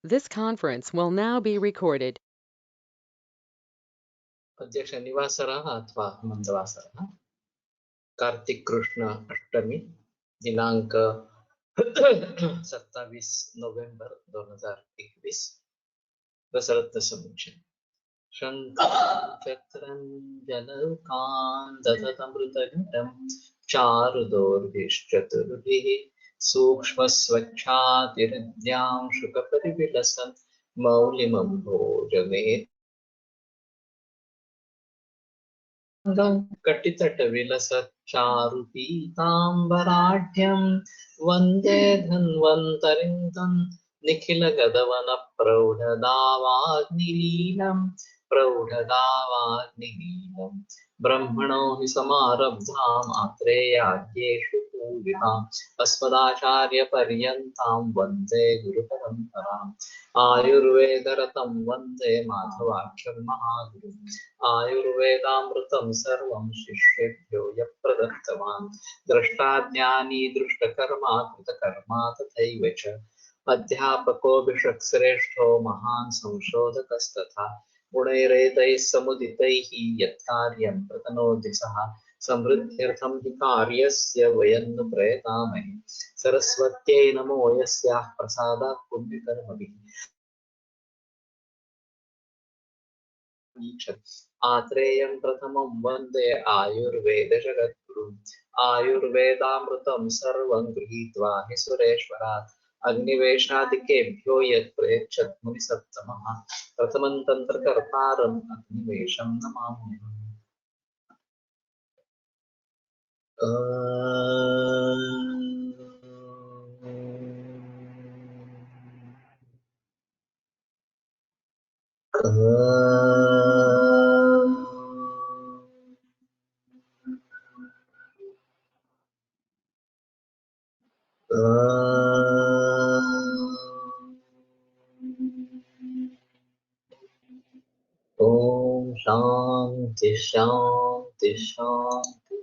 This conference will now be recorded. अद्य शनिवासरः अथवा मन्दवासरः कार्तिक कृष्ण अष्टमी दिनांक 27 नोव्हेंबर 2021 दशरथ समीक्षा शङ्खचक्रं जलौकान् चारुदोर्भिश्चतुर्भिः सूक्ष्मस्वच्छातिहृद्यां शुकपरिविलसन् मौलिमम्भोजमे कटितटविलसच्चारुपीताम्बराढ्यं वन्दे धन्वन्तरिं तं निखिलगदवनप्रौढदावाग्निलीनं ब्रह्मणो हि समारब्धाम् आत्रेयाद्येषु पूजिताम् अस्मदाचार्यपर्यन्तां वन्दे गुरुपरम्पराम् आयुर्वेदरतं वन्दे माधवाख्यं महागुरुम् आयुर्वेदामृतं सर्वं शिष्येभ्यो यः प्रदत्तवान् द्रष्टाज्ञानी दृष्टकर्मा कृतकर्मा तथैव च अध्यापको भिषक्श्रेष्ठो महान् संशोधकस्तथा गुणैरेतैः समुदितैः यत्कार्यं प्रतनोति सः समृद्ध्यर्थं हि कार्यस्य वयं नु प्रयतामहे सरस्वत्यै नमो यस्याः प्रसादात् पुण्यकर्मभिः आत्रेयं प्रथमं वन्दे आयुर्वेदजगद्गुरुम् आयुर्वेदामृतं सर्वं गृहीत्वा हि सुरेश्वरात् अग्निवेशादिकेभ्यो यत् प्रयच्छत् मुनिसत्तमः प्रथमं तन्त्रकर्तारम् अग्निवेशं नमाम्यहम्। ओम शांति शांति शांति।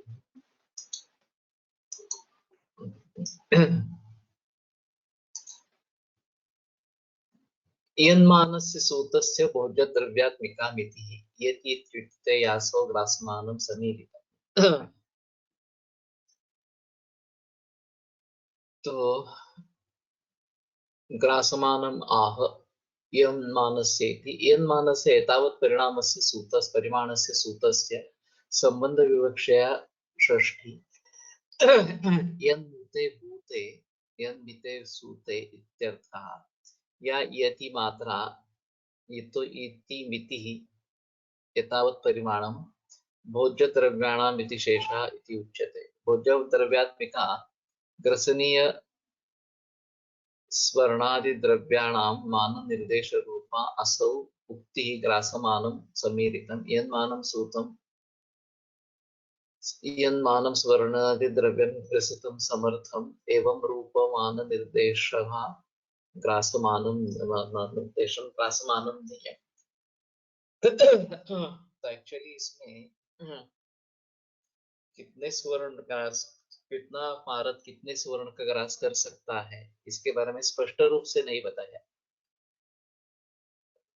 इयन्मानस्य सूतस्य भोज्यद्रव्यात्मिका मितिः यति इत्युक्ते यासो ग्रासमानं समीरितम्। तो ग्रासमानम् आह इयन्मानस्य इति इयन्मानस्य एतावत् परिणामस्य सूतस्य परिमाणस्य सूतस्य सम्बन्धविवक्षया षष्ठी यन्भूते भूते यन्मिते सूते इत्यर्थः या यति मात्रा इतो इति मितिः एतावत् परिमाणं भोज्यद्रव्याणाम् इति शेषः इति उच्यते। भोज्यद्रव्यात्मिका ग्रसनीय स्वर्णादिद्रव्याणां माननिर्देशरूपा असौ उक्तिः ग्रासमानं समीरितं यन्मानं सूतं यन्मानं स्वर्णादिद्रव्यं ग्रसितुं समर्थम् एवं रूपमाननिर्देशः ग्रासमानं निर्देशं ग्रासमानं ध्येयम्। तो एक्चुअली इसमें कितने स्वर्ण ग्रास कितना भारत कितने स्वर्ण का ग्रास कर सकता है इसके बारे में स्पष्ट रूप से नहीं बताया,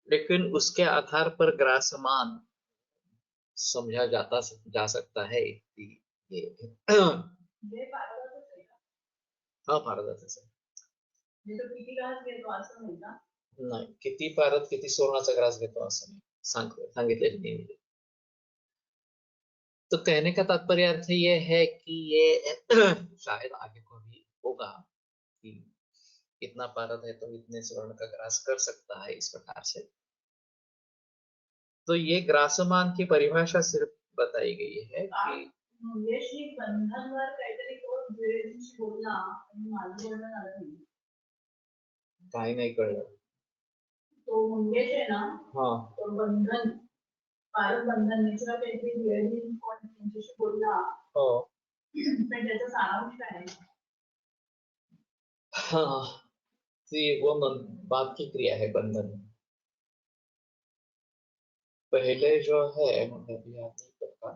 लेकिन उसके आधार पर ग्रासमान समझा जा सकता है ये हाँ भारत नाही किती भारत किती सुवर्णाचा ग्रास घेतो असं नाही सांगितलेलं नाही। तो कहने का तात्पर्य अर्थ ये है कि ये शायद आगे को भी होगा कि इतना भारत है तो इतने स्वर्ण का ग्रास कर सकता है इस प्रकार से। तो ये ग्रासमान की परिभाषा सिर्फ बताई गई है कि काही नाही कळलं। तो मंगेश आहे ना हाँ तो बंधन भारत बंधन निचरा काहीतरी वेळेने कोण त्यांच्याशी बोलला हो पण त्याचा सारांश काय आहे? हाँ वो बात की क्रिया है बंधन। पहले जो है मतलब याद नहीं करता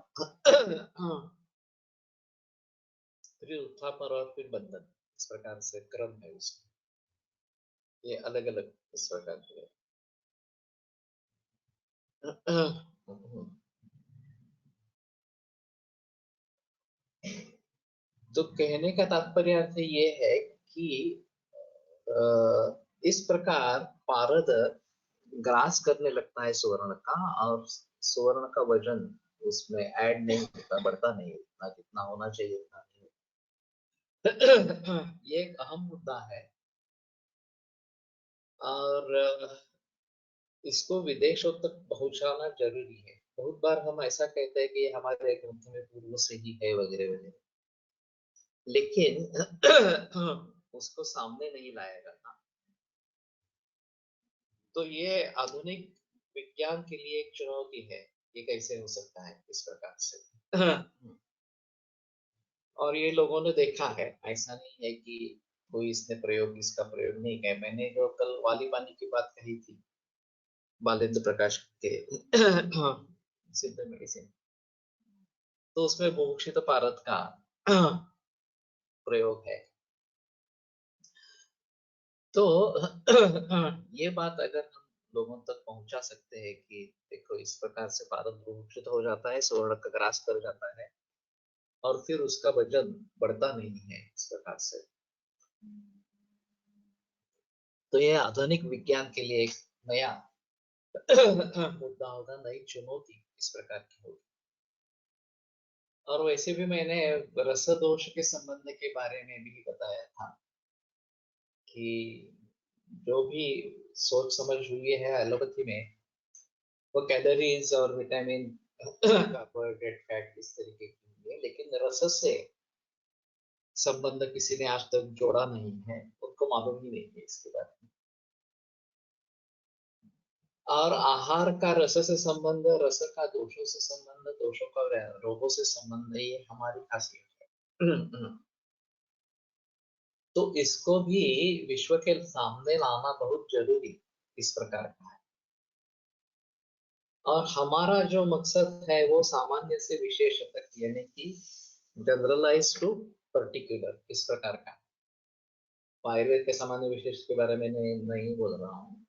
फिर उत्थापन और फिर बंधन इस प्रकार से क्रम है उसका। ये अलग अलग इस प्रकार के। तो कहने का तात्पर्य अर्थ ये है कि इस प्रकार पारद ग्रास करने लगता है स्वर्ण का, और स्वर्ण का वजन उसमें ऐड नहीं होता, बढ़ता नहीं उतना जितना होना चाहिए उतना नहीं। ये एक अहम मुद्दा है, और इसको विदेशों तक पहुंचाना जरूरी है। बहुत बार हम ऐसा कहते हैं कि हमारे ग्रंथ में पूर्व से ही है वगैरह वगैरह, लेकिन उसको सामने नहीं लाया जाता। तो ये आधुनिक विज्ञान के लिए एक चुनौती है, ये कैसे हो सकता है इस प्रकार से। और ये लोगों ने देखा है, ऐसा नहीं है कि कोई इसका प्रयोग नहीं किया। मैंने जो कल वाली पानी की बात कही थी, बालेंद्र प्रकाश के सिद्ध मेडिसिन, तो उसमें बुभुक्षित पारद का प्रयोग है। तो ये बात अगर हम लोगों तक पहुंचा सकते हैं कि देखो इस प्रकार से पारद बुभुक्षित हो जाता है, स्वर्ण का ग्रास कर जाता है, और फिर उसका वजन बढ़ता नहीं है इस प्रकार से, तो ये आधुनिक विज्ञान के लिए एक नया मुद्दा होगा, नई चुनौती इस प्रकार की होगी। और वैसे भी मैंने रस दोष के संबंध के बारे में भी बताया था कि जो भी सोच समझ हुई है एलोपैथी में, वो कैलोरीज और विटामिन कार्बोहाइड्रेट फैट इस तरीके की है, लेकिन रस से संबंध किसी ने आज तक जोड़ा नहीं है, उनको मालूम ही नहीं है इसके बारे में। और आहार का रस से संबंध, रस का दोषों से संबंध, दोषों का रोगों से संबंध, ये हमारी खासियत है। तो इसको भी विश्व के सामने लाना बहुत जरूरी इस प्रकार का है। और हमारा जो मकसद है वो सामान्य से विशेष तक, यानी कि जनरलाइज टू पर्टिकुलर इस प्रकार का। आयुर्वेद के सामान्य विशेष के बारे में नहीं बोल रहा हूँ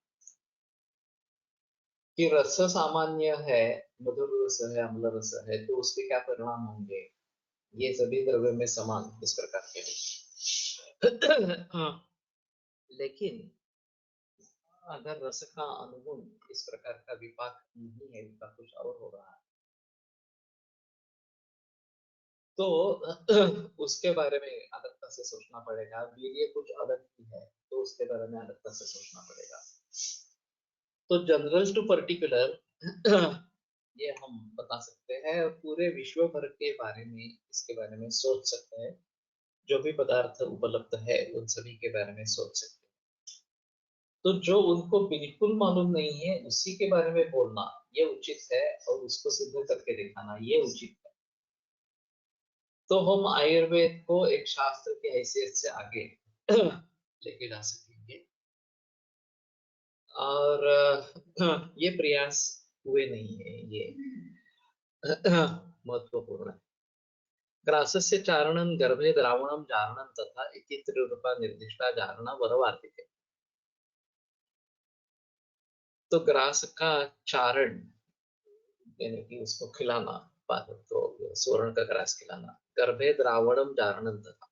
कि रस सामान्य है, मधुर रस है, अम्ल रस है, तो उसके क्या परिणाम होंगे, ये सभी द्रव्य में समान इस प्रकार के। लेकिन अगर रस का अनुगुण इस प्रकार का विपाक नहीं है, इसका कुछ और हो रहा है, तो उसके बारे में अलगता से सोचना पड़ेगा। वीर्य कुछ अलग ही है, तो उसके बारे में अलगता से सोचना पड़ेगा। तो जनरल टू पर्टिकुलर ये हम बता सकते हैं, और पूरे विश्व भर के बारे में इसके बारे में सोच सकते हैं। जो भी पदार्थ उपलब्ध है उन सभी के बारे में सोच सकते हैं। तो जो उनको बिल्कुल मालूम नहीं है उसी के बारे में बोलना ये उचित है, और उसको सिद्ध करके दिखाना ये उचित है। तो हम आयुर्वेद को एक शास्त्र की हैसियत से आगे लेके जा सकेंगे, और ये प्रयास हुए नहीं है, ये महत्वपूर्ण है। ग्रासस्य चारणं गर्भे द्रावणं जारणं तथा इति त्रिरूपा निर्दिष्टा जारणा वरवार्तिके। तो ग्रास का चारण यानी कि उसको खिलाना, तो स्वर्ण का ग्रास खिलाना, गर्भे द्रावणम जारणं तथा,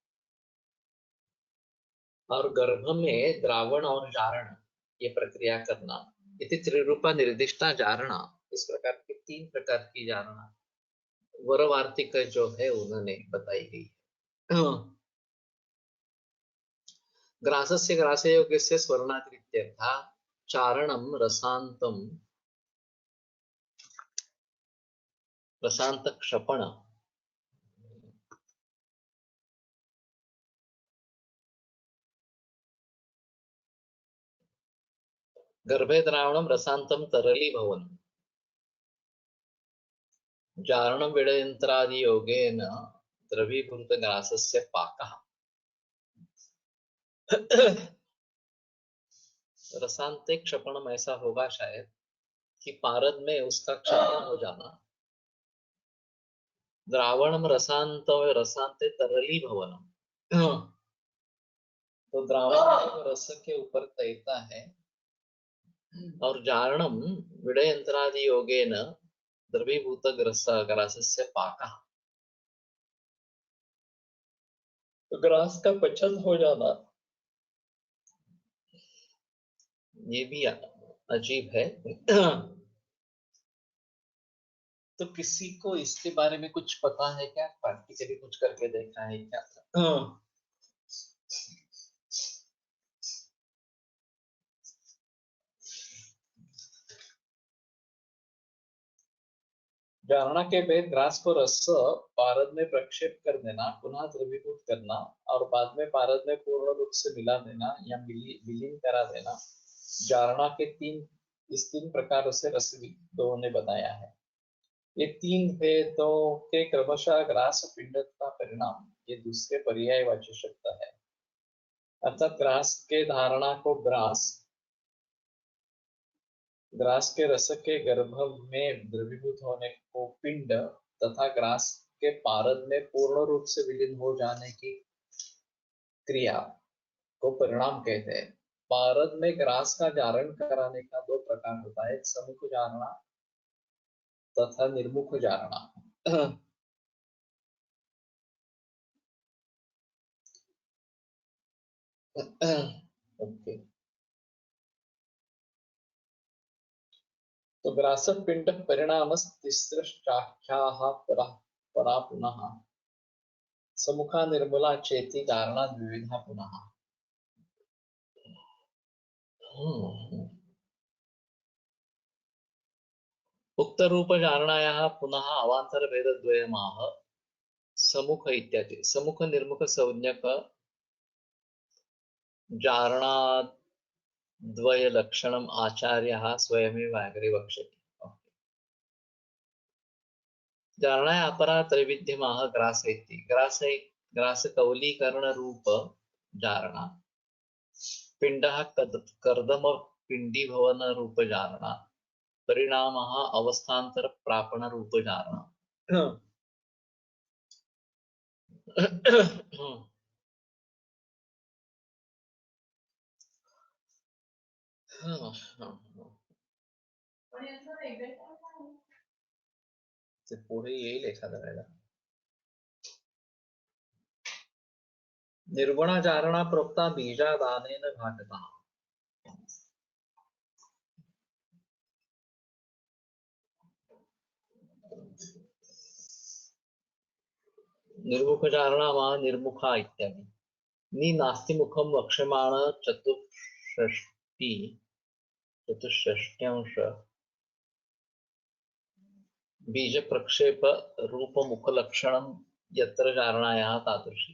और गर्भ में द्रावण और जारण ये प्रक्रिया करना, इति त्रिरूपा निर्दिष्टा जारणा, इस प्रकार की 3 प्रकार की जारणा वरवार्तिक जो है उन्होंने बताई गई है। ग्रासस्य ग्रासयोग्यस्य स्वर्णातिरित्यर्था चारणं रसांतं रसांत क्षपण गर्भे द्रावणं रसांतं तरलीभवन जारणं विडयंत्रादि योगेन द्रवीभूत ग्रासस्य पाकः। रसांते क्षपणम ऐसा होगा शायद कि पारद में उसका क्षपण हो जाना, द्रावणम रसांत रसांते तरलीभवनम, तो द्रावण रस के ऊपर तैरता है और जारणम विडयंत्रादि योगेन द्रवीभूत ग्रासस्य पाकः, तो ग्रास का पचन हो जाना ये भी अजीब है। तो किसी को इसके बारे में कुछ पता है क्या? प्रैक्टिकली कुछ करके देखा है क्या? जारणा के वेद ग्रास को रस पारद में प्रक्षेप कर देना, पुनः द्रवीभूत करना और बाद में पारद में पूर्ण रूप से मिला देना या विलीन करा देना, जारणा के इस तीन प्रकारों से रसविदों ने बताया है। ये तीन भेदों के क्रमशः ग्रास पिंड का परिणाम ये दूसरे पर्यायवाची शब्द है, अर्थात ग्रास के धारणा को ग्रास के रस के गर्भ में द्रवीभूत होने को पिंड तथा ग्रास के पारद में पूर्ण रूप से विलीन हो जाने की क्रिया को परिणाम कहते हैं। पारद में ग्रास का जारण कराने का दो प्रकार होता है, सम्मुख जारणा तथा निर्मुख जारणा। ओके, तो ग्रास पिंड परिणाम तिस्रश्चाख्याः परा पुनः सम्मुखा निर्मूला चेति धारणा द्विविधा पुनः। उक्त रूप धारणायाः पुनः अवान्तर भेद द्वयमाह सम्मुख इत्यादि। सम्मुख निर्मुख संज्ञक जारणा द्वय लक्षणम आचार्यः स्वयमेव अग्रे वक्ष्यति। जारणाय अपरा त्रैविध्यमाह ग्रास इति। ग्रास कौलीकरण रूप जारणा, पिंडः कर्दम पिंडी भवन रूप जारणा, परिणामः अवस्थान्तर प्रापण रूप जारणा। पुढे येईल एखादा वेळेला। निर्गुणा जारणा प्रोक्ता बीजादानेन घातता। निर्मुख जारणा वा निर्मुखा इत्यादि। नि नास्ति मुखम वक्ष्यमाण चतुष्षष्ट्यांश बीज प्रक्षेप रूप मुख लक्षणम यत्र जारणायाः तादृशी।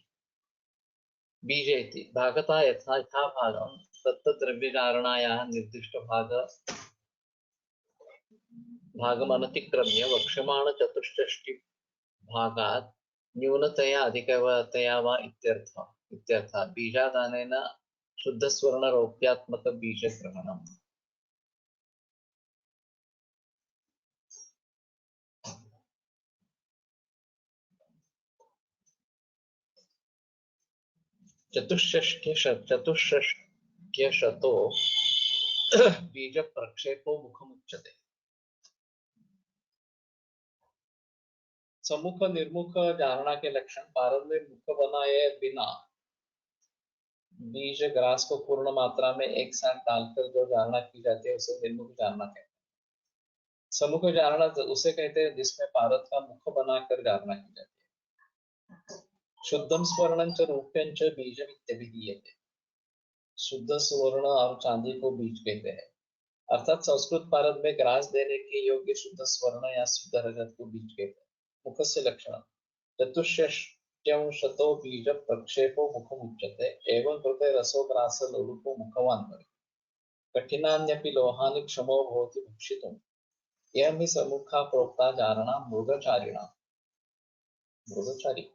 बीज इति भागता यथा भागं तत्त द्रव्य जारणायाः निर्दिष्ट भागमनतिक्रम्य वक्ष्यमाण चतुष्षष्टि भागात् न्यूनतया अधिकतया वा इत्यर्थः बीजादानेन शुद्ध स्वर्ण रौप्यात्मक बीज ग्रहणम्। चतुष्षष्ट्यशतो बीज प्रक्षेपो मुखमुच्यते। सम्मुख निर्मुख जारणा के लक्षण पारद में मुख बनाए बिना बीज ग्रास को पूर्ण मात्रा में एक साथ डालकर जो जारणा की जाती है उसे निर्मुख जारणा कहते हैं। सम्मुख जारणा उसे कहते हैं जिसमें पारद का मुख बनाकर जारणा की जाती है। शुद्धम स्वर्णंच रूप्यंच बीजम इत्यभिधीयते। शुद्ध स्वर्ण और चांदी को बीज कहते हैं, अर्थात संस्कृत पारद में ग्रास देने के योग्य शुद्ध स्वर्ण या शुद्ध रजत को बीज कहते हैं। मुखस्य लक्षण चतुष्षष्ट्यंशतो बीज प्रक्षेपो मुखमुच्यते। एवं कृते रसो ग्रास लोलुपो मुखवान् कठिनान्यपि लोहानि क्षमो भवति भक्षितुम्। यह सम्मुखा प्रोक्ता जारणा मृगचारिणा। मृगचारी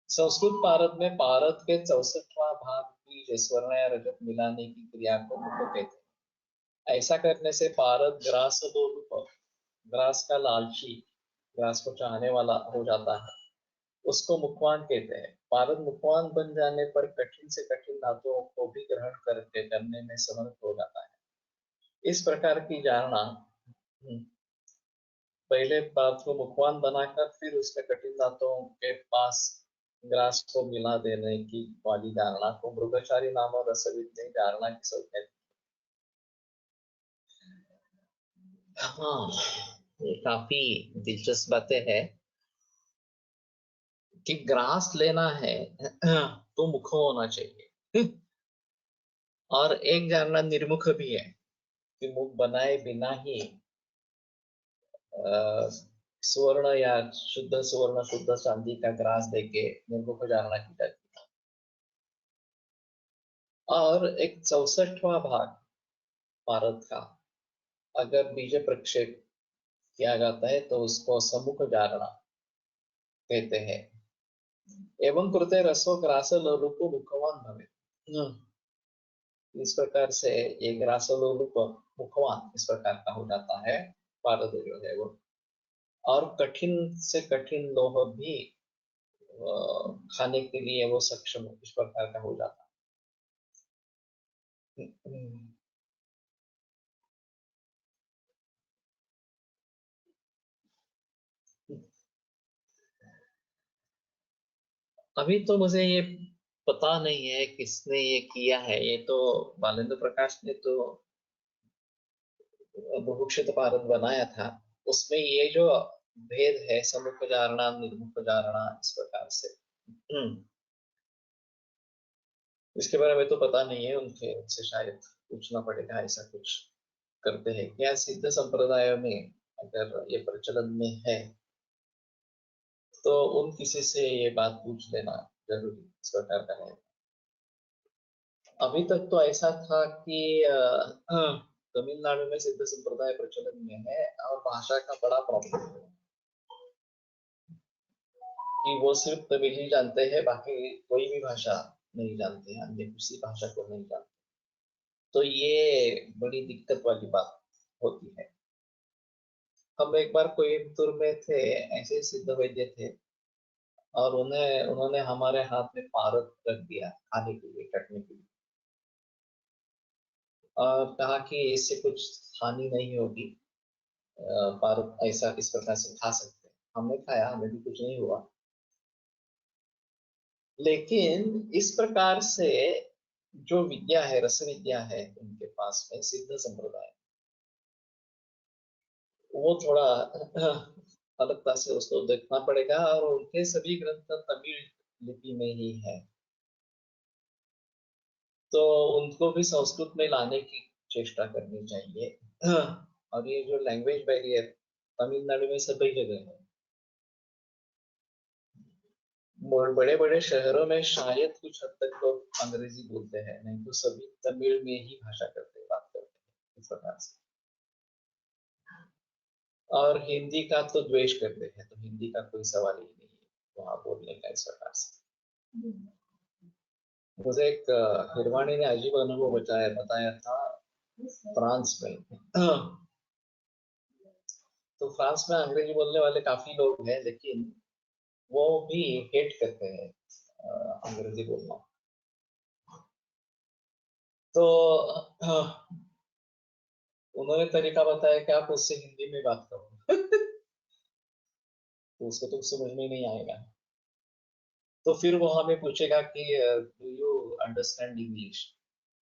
संस्कृत पारद में पारद के 64वां भाग बीज स्वर्ण या रजत मिलाने की क्रिया को मुख कहते हैं। ऐसा करने से पारद ग्रास लोलुप, ग्रास का लालची, ग्रास को चाहने वाला हो जाता है, उसको मुखवान कहते हैं। पारद मुखवान बन जाने पर कठिन से कठिन धातुओं को भी ग्रहण करने में समर्थ हो जाता है। इस प्रकार की धारणा पहले पारद को मुखवान बनाकर फिर उसमें कठिन धातुओं के पास ग्रास को मिला देने की वाली धारणा को मृगशारी नामक रसविद ने धारणा की संज्ञा दी। हाँ, ये काफी दिलचस्प बातें हैं कि ग्रास लेना है तो मुख होना चाहिए, और एक जानना निर्मुख भी है कि मुख बनाए बिना ही स्वर्ण या शुद्ध स्वर्ण शुद्ध चांदी का ग्रास देके निर्मुख जानना की जाती है। और एक 64वां भाग पारद का अगर बीज प्रक्षेप किया जाता है तो उसको सम्मुख धारणा कहते हैं। एवं कृते रसो ग्रास लोलुप मुखवान भवे। इस प्रकार से ये ग्रास लोलुप मुखवान इस प्रकार का हो जाता है पारद जो है वो। और कठिन से कठिन लोह भी खाने के लिए वो सक्षम इस प्रकार का हो जाता है। अभी तो मुझे ये पता नहीं है किसने ये किया है, ये तो बालेंद्र प्रकाश ने तो बुभुक्षित पारद बनाया था। उसमें ये जो भेद है सम्मुख धारणा निर्मुख धारणा इस प्रकार से, इसके बारे में तो पता नहीं है, उनसे शायद पूछना पड़ेगा ऐसा कुछ करते हैं क्या सिद्ध संप्रदाय में। अगर ये प्रचलन में है तो उन किसी से ये बात पूछ लेना जरूरी इस प्रकार का है। अभी तक तो ऐसा था कि तमिलनाडु में सिद्ध संप्रदाय प्रचलन में है और भाषा का बड़ा प्रॉब्लम है कि वो सिर्फ तमिल ही जानते हैं, बाकी कोई भी भाषा नहीं जानते हैं, अन्य किसी भाषा को नहीं जानते। तो ये बड़ी दिक्कत वाली बात होती है। हम एक बार कोयम्बतूर में थे, ऐसे सिद्ध वैद्य थे और उन्होंने हमारे हाथ में पारद रख दिया खाने के लिए, कटने के लिए, और कहा कि इससे कुछ हानि नहीं होगी, पारद ऐसा इस प्रकार से खा सकते हैं। हमने खाया, हमें भी कुछ नहीं हुआ। लेकिन इस प्रकार से जो विद्या है, रस विद्या है उनके पास में सिद्ध संप्रदाय, वो थोड़ा अलगता से उसको देखना पड़ेगा। और उनके सभी ग्रंथ तमिल लिपि में ही है, तो उनको भी संस्कृत में लाने की चेष्टा करनी चाहिए। और ये जो लैंग्वेज बैरियर तमिलनाडु में सभी जगह है, बड़े बड़े शहरों में शायद कुछ हद तक लोग अंग्रेजी बोलते हैं, नहीं तो सभी तमिल में ही भाषा करते बात करते हैं इस प्रकार से। और हिंदी का तो द्वेष करते हैं, तो हिंदी का कोई सवाल ही नहीं है वहां बोलने का इस प्रकार से। मुझे एक हिरवाणी ने अजीब अनुभव बताया था फ्रांस में। तो फ्रांस में अंग्रेजी बोलने वाले काफी लोग हैं, लेकिन वो भी हेट करते हैं अंग्रेजी बोलना। तो उन्होंने तरीका बताया कि आप उससे हिंदी में बात करो। तो उसको तो समझ में नहीं आएगा, तो फिर वो हमें पूछेगा कि डू यू अंडरस्टैंड इंग्लिश,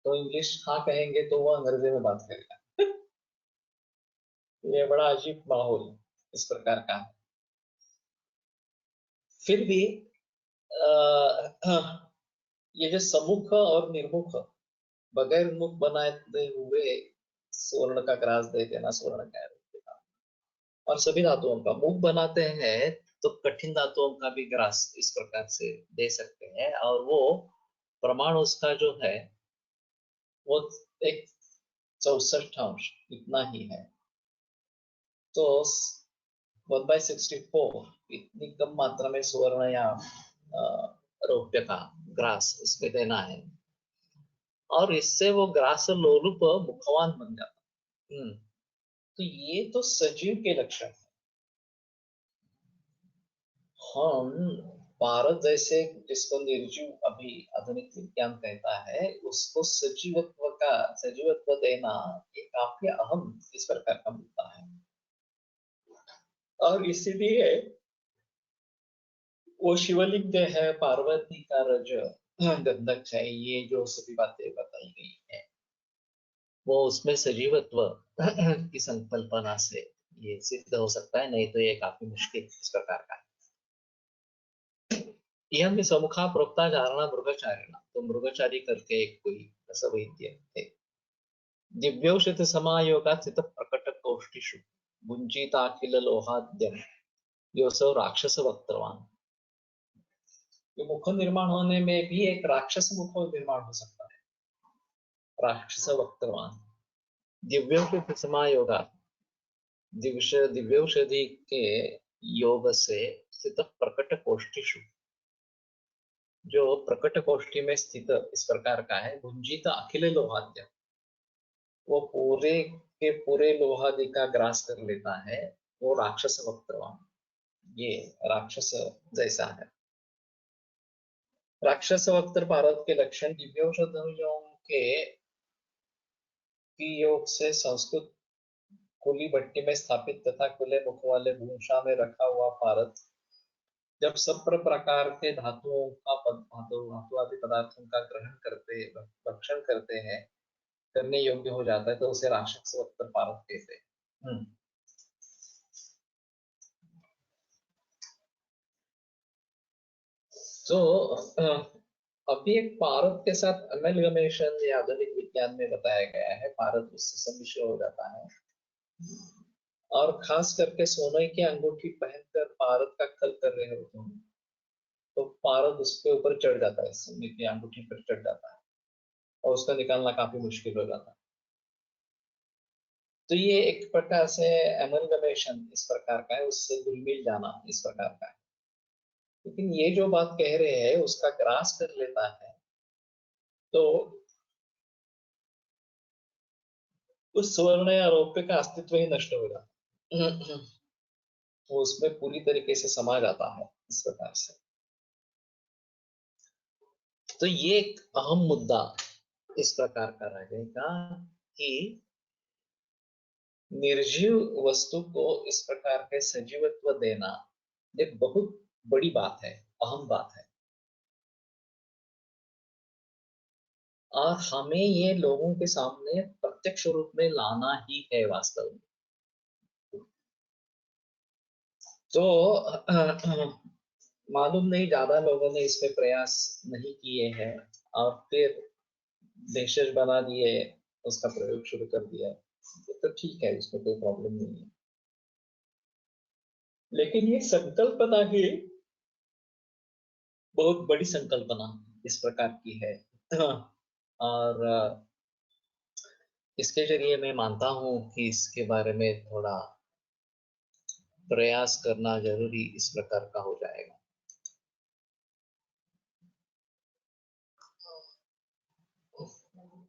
तो इंग्लिश हाँ कहेंगे तो वो अंग्रेजी में बात करेगा। ये बड़ा अजीब माहौल इस प्रकार का है। फिर भी ये जो सम्मुख और निर्मुख, बगैर मुख बनाते हुए स्वर्ण का ग्रास दे देना, स्वर्ण का देना, और सभी धातुओं का मुख बनाते हैं तो कठिन धातुओं का भी ग्रास इस प्रकार से दे सकते हैं। और वो प्रमाण उसका जो है वो एक 64 इतना ही है। तो 1/64 इतनी कम मात्रा में स्वर्ण या रौप्य का ग्रास उसमें देना है, और इससे वो ग्रास लोलुप मुखवान बन जाता। तो ये तो सजीव के लक्षण है। हम भारत जैसे जिसको निर्जीव अभी आधुनिक विज्ञान कहता है, उसको सजीवत्व देना ये काफी अहम इस प्रकार का मुद्दा है। और इसीलिए वो शिवलिंग है, पार्वती का रज गंधक है, ये जो सभी बातें बताई गई है वो उसमें सजीवत्व की संकल्पना से ये सिद्ध हो सकता है, नहीं तो ये काफी मुश्किल इस प्रकार का है। यह समुखा प्रोक्ता चारणा मृगचारिणा, तो मृगचारी करके एक कोई वैद्य थे। दिव्यौषध समायोगात स्थित प्रकट कौष्टिषु भुंजिताखिल लोहाद्यम योसौ राक्षस वक्तवान। ये मुख निर्माण होने में भी एक राक्षस मुख निर्माण हो सकता है, राक्षस वक्तवान। दिव्यौषध समायोगात, दिव्यौषधि के योग से स्थित प्रकट कोष्ठीषु, जो प्रकट कोष्ठी में स्थित इस प्रकार का है। भुंजित अखिल लोहाद्य, वो पूरे के पूरे लोहादि का ग्रास कर लेता है, वो राक्षस वक्तवान, ये राक्षस जैसा है। राक्षस वक्त भारत के लक्षण दिव्यौषधियों के योग से संस्कृत खुली भट्टी में स्थापित तथा खुले मुख वाले भूषा में रखा हुआ भारत जब सब प्रकार के धातुओं का धातु आदि पदार्थों का ग्रहण करते भक्षण करते हैं, करने योग्य हो जाता है, तो उसे राक्षस वक्त भारत कहते हैं। तो अभी एक पारद के साथ अमेलगमेशन या आधुनिक विज्ञान में बताया गया है, पारद उससे सम्मिश्र हो जाता है और खास करके सोने की अंगूठी पहनकर पारद का खल कर रहे होते हैं तो पारद उसके ऊपर चढ़ जाता है, सोने की अंगूठी पर चढ़ जाता है और उसका निकालना काफी मुश्किल हो जाता है। तो ये एक प्रकार से अमेलगमेशन इस प्रकार का है, उससे घुल मिल जाना इस प्रकार का है। लेकिन ये जो बात कह रहे हैं उसका ग्रास कर लेता है तो उस स्वर्ण या रौप्य का अस्तित्व ही नष्ट हो जाता, वो उसमें पूरी तरीके से समा जाता है इस प्रकार से। तो ये एक अहम मुद्दा इस प्रकार का रहेगा कि निर्जीव वस्तु को इस प्रकार के सजीवत्व देना एक बहुत बड़ी बात है, अहम बात है, और हमें ये लोगों के सामने प्रत्यक्ष रूप में लाना ही है वास्तव में। तो मालूम नहीं ज्यादा लोगों ने इस पे प्रयास नहीं किए हैं और फिर देशज बना दिए, उसका प्रयोग शुरू कर दिया, तो ठीक है, इसमें कोई प्रॉब्लम नहीं है। लेकिन ये संकल्पना ही बहुत बड़ी संकल्पना इस प्रकार की है और इसके जरिए मैं मानता हूं कि इसके बारे में थोड़ा प्रयास करना जरूरी इस प्रकार का हो जाएगा।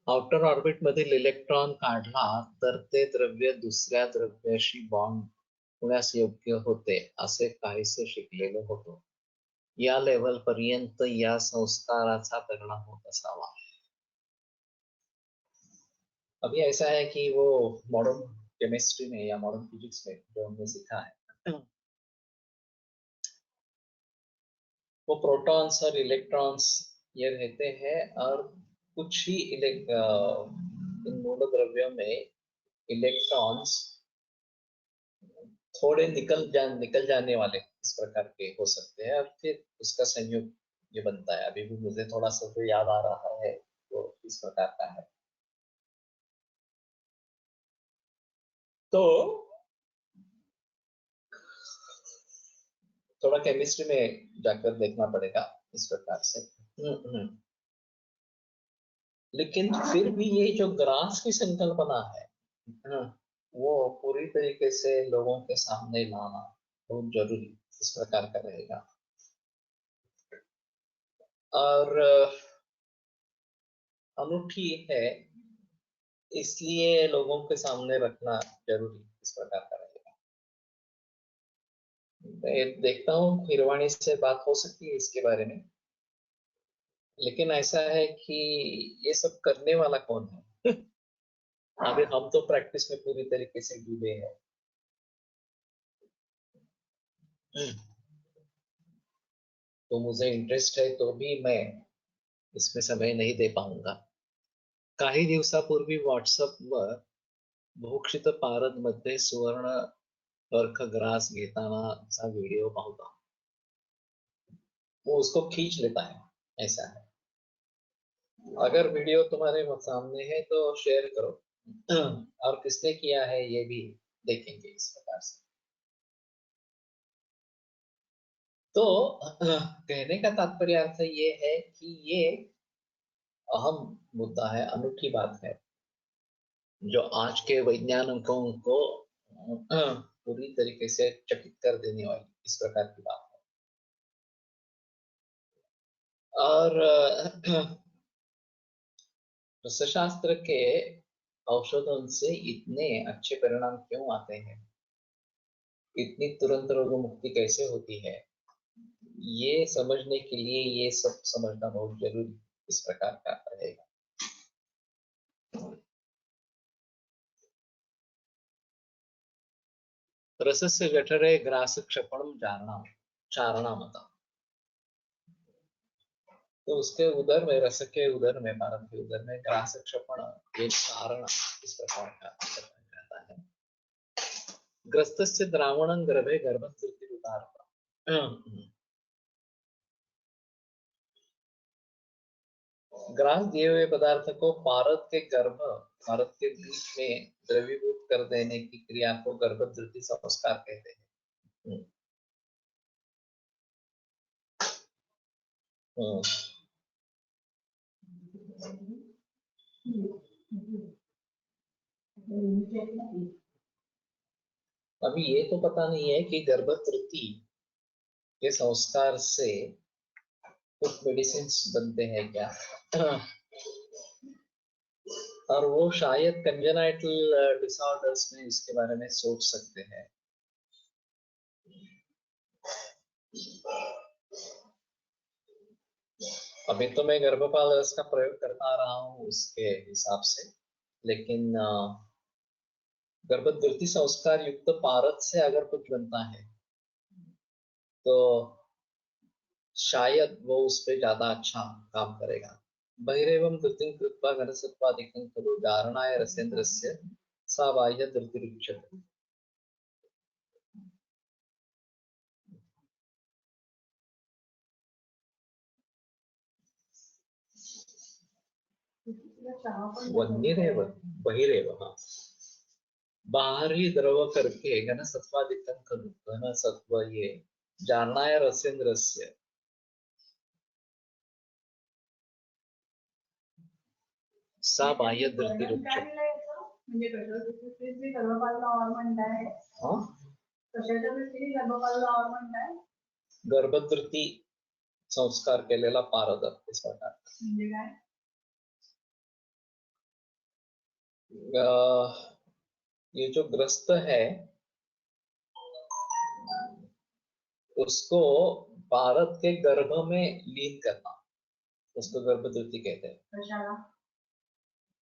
आउटर ऑर्बिट मधील इलेक्ट्रॉन काढला तर ते द्रव्य दुसऱ्या द्रव्याशी बॉन्ड होण्यास योग्य होते असे काहीसे शिकलेलो होतो। या लेवल पर्यंत या संस्काराचा परिणाम होत असावा। अभी ऐसा है कि वो मॉडर्न केमिस्ट्री में या मॉडर्न फिजिक्स में जो हमने सीखा है, वो प्रोटॉन्स और इलेक्ट्रॉन्स ये रहते हैं और कुछ ही इन मूल द्रव्यों में इलेक्ट्रॉन्स थोड़े निकल जाने वाले इस प्रकार के हो सकते हैं और फिर उसका संयोग ये बनता है। अभी भी मुझे थोड़ा सा तो याद आ रहा है, वो इस प्रकार का है। तो थोड़ा केमिस्ट्री में जाकर देखना पड़ेगा इस प्रकार से। लेकिन फिर भी ये जो ग्रास की संकल्पना है वो पूरी तरीके से लोगों के सामने लाना बहुत जरूरी इस प्रकार का रहेगा और अनूठी है, इसलिए लोगों के सामने रखना जरूरी इस प्रकार का रहेगा। मैं देखता हूँ खीरवाणी से बात हो सकती है इसके बारे में, लेकिन ऐसा है कि ये सब करने वाला कौन है? अभी हम तो प्रैक्टिस में पूरी तरीके से डूबे हैं। तो मुझे इंटरेस्ट है तो भी मैं इसमें समय नहीं दे पाऊंगा. काही दिवसापूर्वी व्हॉट्सअपवर भूक्षित पारद मध्ये सुवर्ण अर्क ग्रास घेतानाचा व्हिडिओ पाहता. वो उसको खींच लेता है, ऐसा है. अगर वीडियो तुम्हारे सामने है तो शेयर करो और किसने किया है ये भी देखेंगे इस प्रकार से. तो कहने का तात्पर्य अर्थ ये है कि ये अहम मुद्दा है, अनूठी बात है, जो आज के वैज्ञानिकों को पूरी तरीके से चकित कर देने वाली इस प्रकार की बात है. और रसशास्त्र के औषधों से इतने अच्छे परिणाम क्यों आते हैं, इतनी तुरंत रोग मुक्ति कैसे होती है, ये समझने के लिए ये सब समझना बहुत जरूरी इस प्रकार का रहेगा. रसस्य जठरे ग्रास क्षपणम चारणमता. तो उसके उदर में, रस के उदर में, पारद के उदर में ग्रास क्षपण एक कारण इस प्रकार का रहता है. ग्रस्तस्य द्रावणं गर्भे गर्भस्थिति उदारता. ग्रास दिए हुए पदार्थ को पारद के बीच में द्रवीभूत कर देने की क्रिया को गर्भधृति संस्कार कहते हैं. अभी ये तो पता नहीं है कि गर्भधृति के संस्कार से कुछ मेडिसिन बनते हैं क्या, और वो शायद कंजेनाइटल डिसऑर्डर्स में इसके बारे में सोच सकते हैं. अभी तो मैं गर्भपाल रस का प्रयोग करता रहा हूँ उसके हिसाब से, लेकिन गर्भधृति संस्कार युक्त पारद से अगर कुछ बनता है तो शायद वो उस पर ज्यादा अच्छा काम करेगा. बहिरेवं धृतिं कृत्वा घनसत्वादिकं खलु धारणाय रसेन्द्रस्य सा बाह्य धृतिरुच्यते. वन्यरेव बहिरेव, हाँ, बाहर ही द्रव करके घन सत्वादिकं खलु, घन सत्व ये जारणाय रसेन्द्रस्य सा बाह्य धृतिरुच्यते. म्हणजे कशाच्या दृष्टीने गर्भपालला और म्हणताय, कशाच्या दृष्टीने गर्भपालला और म्हणताय, गर्भधृती संस्कार केलेला पारद इस प्रकार. म्हणजे काय, ये जो ग्रस्त है उसको पारद के गर्भ में लीन करना, उसको गर्भधृति कहते हैं.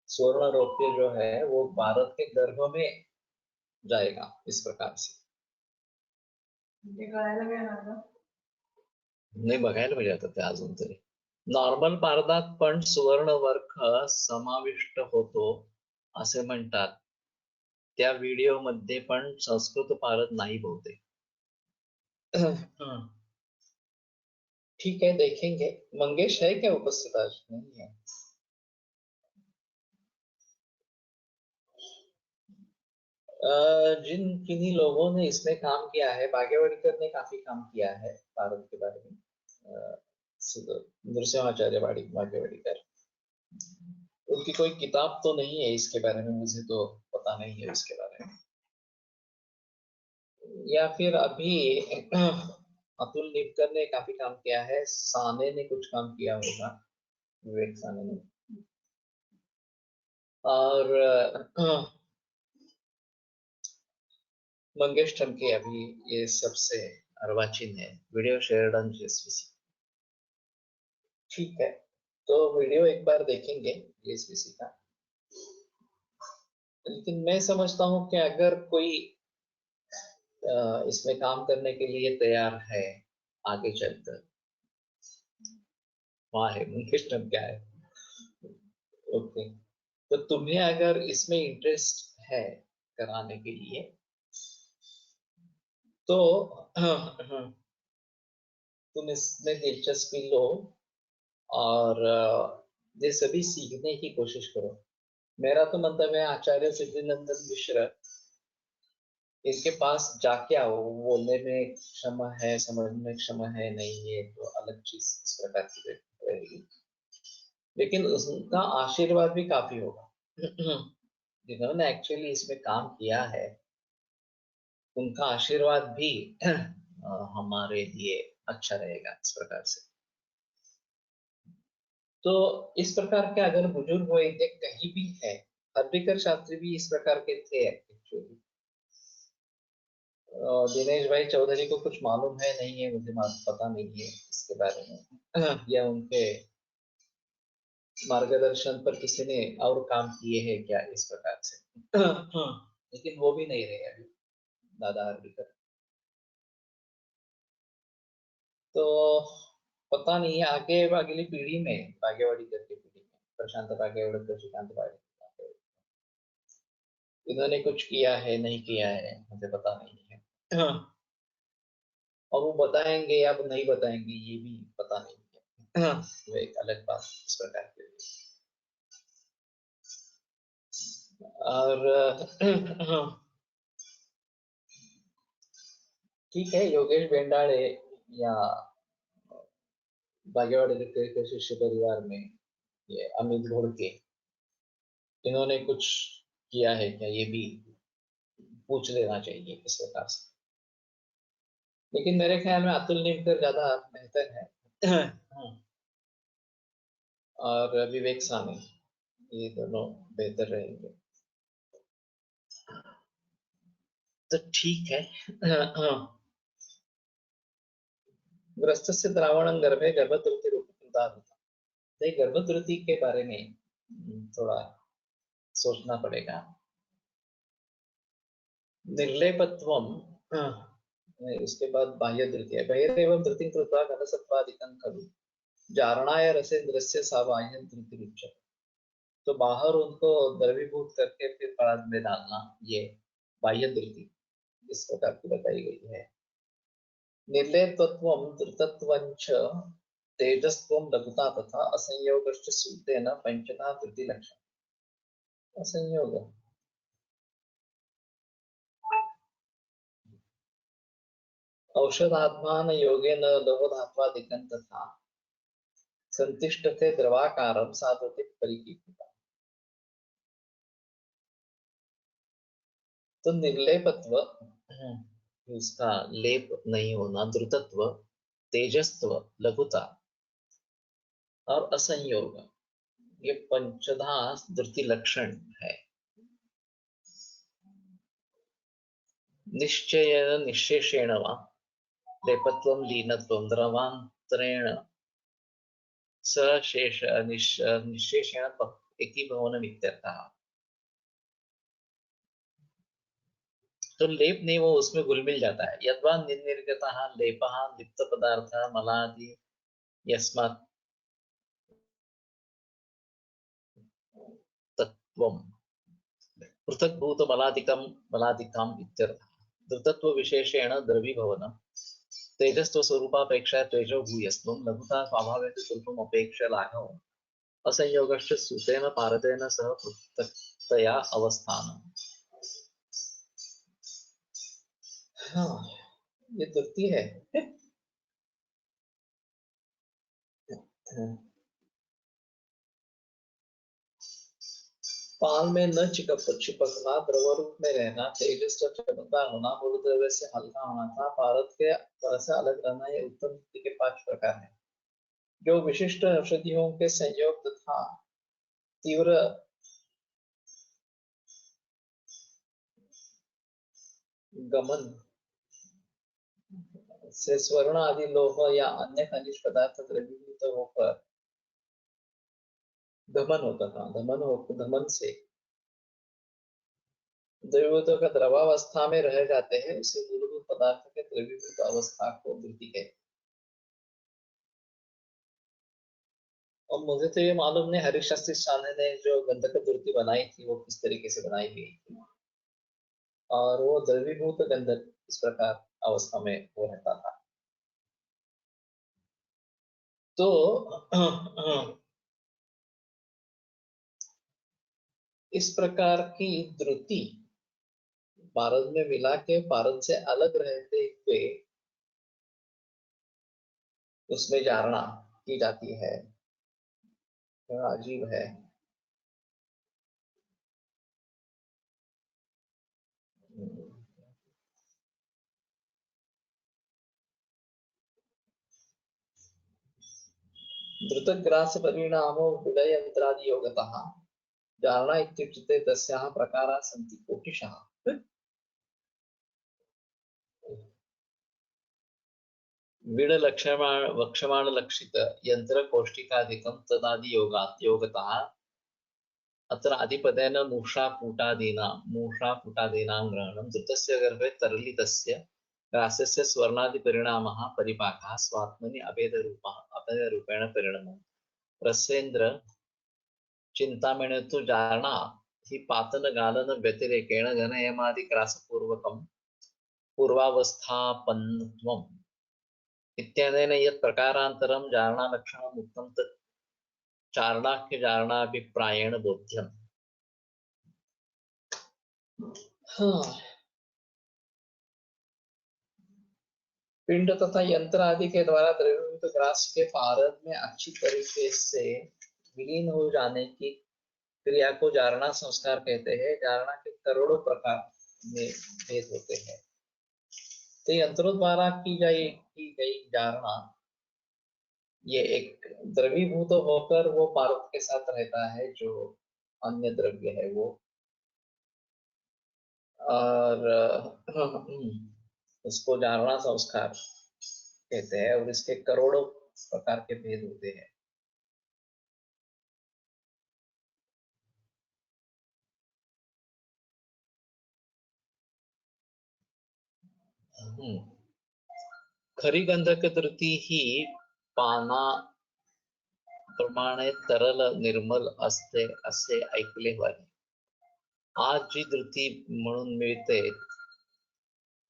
स्वर्ण रोप्य जो है वो पारद के गर्भ में जाएगा इस प्रकार से. नाही बघायला पाहिजे आता ते अजून तरी. नॉर्मल पारदात पण सुवर्ण वर्ख समाविष्ट होतो असे म्हणतात. त्या व्हिडिओ मध्ये पण संस्कृत पारद नाही बहुतेक. ठीक है, देखेंगे. मंगेश है क्या उपस्थित आज? नहीं है. जिन किन्हीं लोगों ने इसमें काम किया है, भाग्यवड़ीकर ने काफी काम किया है पारद के बारे में. नृसिंहाचार्य भाग्यवड़ीकर, उनकी कोई किताब तो नहीं है इसके बारे में, मुझे तो पता नहीं है इसके बारे में. या फिर अभी अतुल निपकर ने काफी काम किया है, साने ने कुछ काम किया होगा, विवेक साने ने, और मंगेश ठनके अभी ये सबसे अर्वाचीन है, वीडियो शेयर्ड ऑन जेएसबीसी। ठीक है, तो वीडियो एक बार देखेंगे जेएसबीसी का। लेकिन मैं समझता हूँ कि अगर कोई इसमें काम करने के लिए तैयार है आगे चलकर, वहाँ है मुकेश क्या है, ओके, तो तुम्हें अगर इसमें इंटरेस्ट है कराने के लिए, तो तुम इसमें दिलचस्पी लो और ये सभी सीखने की कोशिश करो। मेरा तो मतलब है आचार्य सिद्धिनंदन मिश्र, इनके पास जाके आओ, बोलने में क्षमा है, समझने में क्षमा है नहीं है तो अलग चीज इस प्रकार की रहेगी, लेकिन उसका आशीर्वाद भी काफी होगा। जिन्होंने एक्चुअली इसमें काम किया है उनका आशीर्वाद भी हमारे लिए अच्छा रहेगा इस प्रकार से। तो इस प्रकार के अगर बुजुर्ग वैद्य कहीं भी है, हरबिकर शास्त्री भी इस प्रकार के थे एक्चुअली। दिनेश भाई चौधरी को कुछ मालूम है नहीं है, मुझे पता नहीं है इसके बारे में या उनके मार्गदर्शन पर किसी ने और काम किए हैं क्या इस प्रकार से। लेकिन वो भी नहीं रहे अभी दादा हरबिकर। तो पता नहीं है आगे अगली पीढ़ी में, भाग्यवाड़ीकर की पीढ़ी में, प्रशांत भाग्यवाड़ीकर, श्रीकांत भाग्यवाड़ीकर, इन्होंने कुछ किया है नहीं किया है मुझे पता नहीं है। और वो बताएंगे या नहीं बताएंगे ये भी पता नहीं है। वो एक अलग बात इस प्रकार की। और ठीक है, योगेश बेंडाड़े या भाग्यवाड़ी के शिष्य परिवार में ये अमित घोड़के, इन्होंने कुछ किया है क्या ये भी पूछ लेना चाहिए इस प्रकार से। लेकिन मेरे ख्याल में अतुल नीमकर ज्यादा बेहतर है और विवेक सानी, ये दोनों बेहतर रहेंगे। तो ठीक है। ग्रस्त से द्रावण गर्भे गर्भत्रुति रूप होता। गर्भत्रुति के बारे में थोड़ा सोचना पड़ेगा। निर्लेपत्वम, उसके बाद बाह्य धृति है, बहिरेवं धृति कृत्वा घनसत्वादिकं खलु जारणाय रसेन्द्रस्य सा बाह्य धृति उच्यते। तो बाहर उनको द्रवीभूत करके फिर पराग में डालना, ये बाह्य धृति इस प्रकार की बताई गई है। निर्लेपत्वम धृतत्वञ्च तेजस्त्वं लघुता तथा असंयोगश्च सूतेन पंचधा धृति लक्षण। असंयोग औषधात्मान योगेन लवधात्वादिकं तथा संतिष्ठते द्रवाकारं साधते परिकीर्तिता। तो निर्लेपत्व, उसका लेप नहीं होना, द्रुतत्व, तेजस्त्व, लघुता और असंयोग, ये पंचधा धृति लक्षण है। निश्चयेन निशेषेण वा लेपत्वं लीनत्वं द्रवान्तरेण सशेष निशेषेण एकीभवनमित्यर्थः। तो लेप नहीं, वो उसमें घुल मिल जाता है। यद्वा निर्निर्गतः लेपः लिप्त पदार्थ मलादि यस्मात् तत्वं पृथक्भूत मलादिकम् इत्यर्थः। धृतत्व विशेषेण द्रवीभवनं तेजस्त्व स्वरूपापेक्षा तेजो भूयस्त्वं लघुता स्वाभाविक स्वरूपम् अपेक्ष्य लाघवम् असंयोगश्च सूतेन पारदेन सह पृथक्तया अवस्थानम्। हाँ, ये धृति है। पाल में न चिपकना, द्रव रूप में रहना, तेजस का चमकदार होना, मूल द्रव्य से हल्का होना था, भारत के से अलग रहना, ये उत्तम धृति के 5 प्रकार हैं, जो विशिष्ट औषधियों के संयोग तथा तीव्र गमन से स्वर्ण आदि लोह या अन्य खनिज पदार्थ द्रवीभूत होकर धमन होता था। धमन से द्रवीभूतों का द्रवावस्था में रह जाते हैं, उसे मूलभूत पदार्थ के द्रवीभूत अवस्था को द्रुति कहते हैं। और मुझे तो ये मालूम नहीं हरिशास्त्री साने ने जो गंधक द्रुति बनाई थी वो किस तरीके से बनाई गई थी, और वो द्रवीभूत गंधक इस प्रकार अवस्था में वो रहता था। तो इस प्रकार की द्रुति पारद में मिला के पारद से अलग रहते हुए उसमें जारना की जाती है, अजीब है। द्रुतग्रास परिणामो विलयंत्रादि योगतः जारणा इत्युच्यते तस्याः प्रकाराः सन्ति कोटिशः। विड वक्षमाण लक्षित यंत्र कोष्टिकादिकं तदादि योगतः अत्र आदिपदेन मूषापूटादीनां ग्रहणं द्रुतस्य गर्भे तरलितस्य ग्रासस्य स्वर्णादिपरिणामः परिपाकः स्वात्मनि अभेदरूपेण परिणमः। रसेन्द्र चिंतामणि तो जारणा ही पातन गालन व्यतिरेकेण घनयमादि ग्रासपूर्वकं पूर्वावस्थापन्नत्वम् इत्यनेन यत् प्रकारान्तरं जारणालक्षणम् उक्तं तत् चारणाख्य जारणाभिप्रायेण बोध्यम्। पिंड तथा यंत्र आदि के द्वारा द्रवीभूत ग्रास के पारद में अच्छी तरीके से विलीन हो जाने की क्रिया को जारणा संस्कार कहते हैं। जारणा के करोड़ों प्रकार में भेद होते हैं। तो यंत्रों द्वारा की गई जारणा ये एक द्रवीभूत होकर वो पारद के साथ रहता है जो अन्य द्रव्य है वो, और उसको जारणा संस्कार कहते हैं। और इसके करोड़ों प्रकार के भेद होते हैं। खरी गंधक द्रुती ही पाना प्रमाणे तरल निर्मल असते असे ऐकले आहे। आज जी द्रुती म्हणून मिळते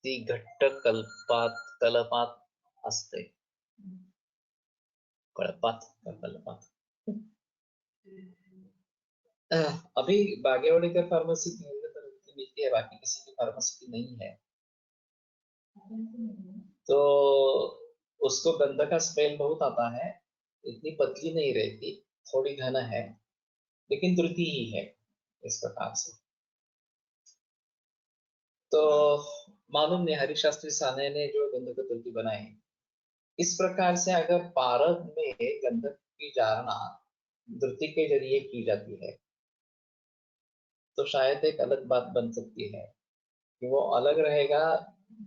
ती घट्ट कलपात असते। कलपात अभी बागेवाड़ीकर फार्मेसी की द्रुती मिलती है, बाकी किसी की फार्मेसी की नहीं है। तो उसको गंधक का स्मेल बहुत आता है, इतनी पतली नहीं रहती, थोड़ी घना है, लेकिन द्रुति ही है इस प्रकार से। तो मालूम नहीं हरिशास्त्री साने ने जो गंधक द्रुति बनाई, इस प्रकार से अगर पारद में गंधक की जारणा द्रुति के जरिए की जाती है तो शायद एक अलग बात बन सकती है कि वो अलग रहेगा,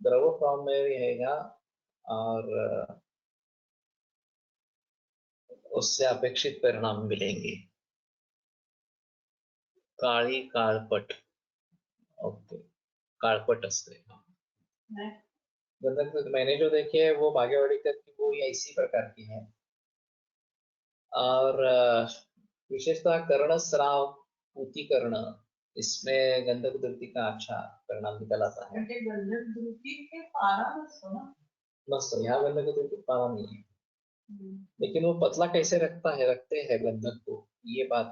द्रव फॉर्म में रहेगा, और उससे अपेक्षित परिणाम मिलेंगे। काली कालपट, ओके, कालपट असते। गंधक मैंने जो देखी है वो भाग्यवाड़ीकर की वो इसी प्रकार की है। और विशेषतः कर्णस्राव पूतीकर्ण, इसमें गंधक द्रुति का अच्छा परिणाम निकल आता है। गंधक द्रुति के पारा मस्त, यहाँ गंधक द्रुति पारा नहीं है, लेकिन वो पतला कैसे रखते हैं गंधक को, ये बात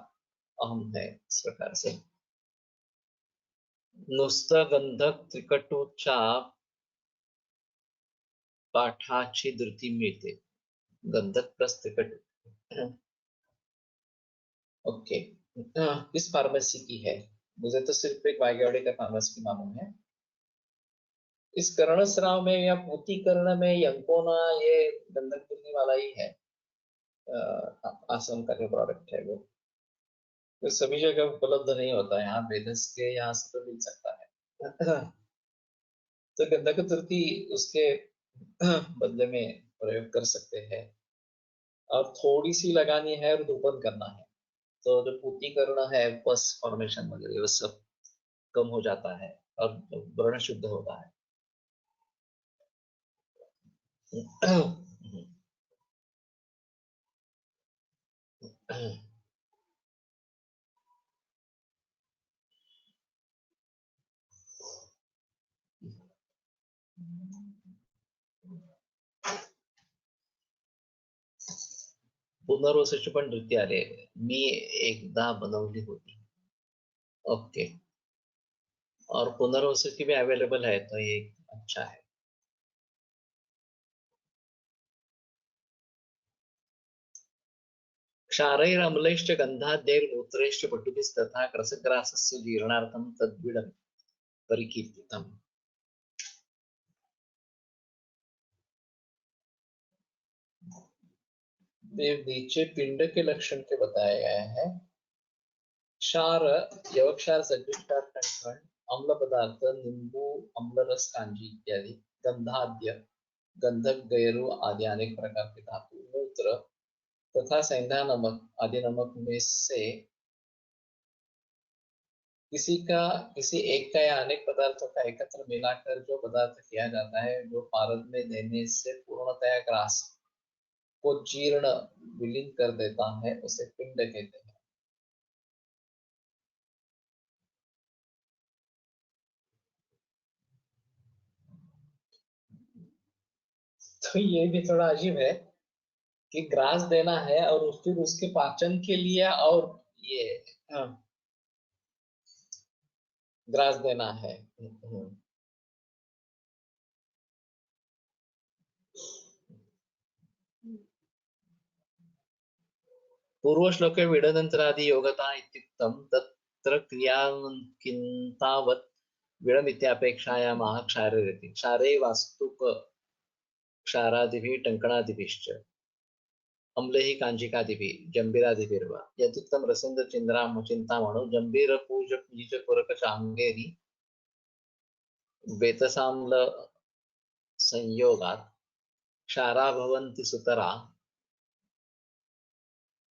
अहम है इस प्रकार से। नुसतं गंधक त्रिकटूच्या पाठाची द्रुती मिळते। गंधक प्लस त्रिकटू, ओके। किस फार्मेसी की है? मुझे तो सिर्फ एक भाग्यवाड़ी का फार्मेसी की मालूम है। इस कर्णस्राव में या पूतीकर्ण में यंकोना ये गंधक द्रुति वाला ही है, आश्रम का जो प्रोडक्ट है वो तो सभी जगह उपलब्ध नहीं होता है। यहाँ वेदस के यहाँ से तो मिल सकता है। तो गंधक द्रुति उसके बदले में प्रयोग कर सकते हैं। और थोड़ी सी लगानी है और धूपन करना है, तो जो पुष्टिकरण है, पस फॉर्मेशन वगैरह वो सब कम हो जाता है और वर्ण शुद्ध होता है। पुनर्वसूची पण नृत्य आले, मी एकदा बनवली होती। ओके, और पुनर्वसूची भी अवेलेबल है, तो ये अच्छा है। क्षारैरम्लैश्च गन्धाद्यैर्मूत्रैश्च पटुभिस्तथा रसग्रासस्य जीर्णार्थं तद्विडं परिकीर्तितम्। नीचे पिंड के लक्षण के बताए गए हैं। क्षार, यवक्षार, सज्जक्षार, कंठन, अम्ल पदार्थ, नींबू, अम्लरस, कांजी इत्यादि, गंधाद्य, गंधक, गैरु आदि अनेक प्रकार के धातु, मूत्र तथा सेंधा नमक आदि नमक में से किसी एक का या अनेक पदार्थों का एकत्र मिलाकर जो पदार्थ किया जाता है, जो पारद में देने से पूर्णतया ग्रास को जीर्ण विलीन कर देता है, उसे पिंड कहते हैं। तो ये भी थोड़ा अजीब है कि ग्रास देना है और फिर उसके पाचन के लिए और ये ग्रास देना है। पूर्व श्लोके विडनंतरादि योगता इत्युक्तं तत्र क्रियान्तावत् विडमित्यापेक्षायामः क्षारेरिति। क्षारे वास्तुक क्षारादिभिः टङ्कणादिभिश्च अम्लैः काञ्जिकादिभिः जम्बीरादिभिर्वा यदुक्तं रसेन्द्र चिन्द्राम चिन्तामणौ जम्बीर पूज बीज पुरक चांगेरी वेतसाम्ल संयोगात् क्षारा भवन्ति सुतरा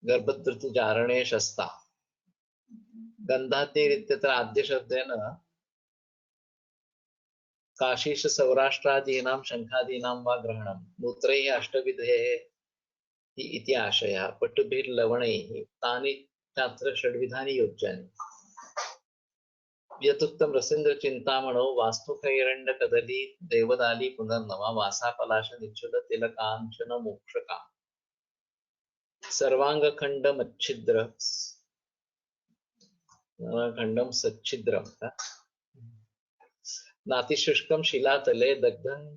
गर्भधृतुजारणे शस्ता। गन्धाद्यैरित्यत्र आद्य शब्देन काशीश सौराष्ट्रादीनां शंखादीनां वा ग्रहणं, मूत्रैः अष्टविधेः इति आशयः, पटुभिर्लवणैः तानि चात्र षड्विधानि योज्यानि। यतुक्तं रसेन्द्र चिंतामणौ वास्तुकैरण्ड कदली देवदाली पुनर्नवा वासा पलाश निच्छुद तिलकांचन मोक्षका सर्वांगखंड मच्छिद्र खंडम सच्छिद्रम नातिशुष्कं शिलातले दग्धं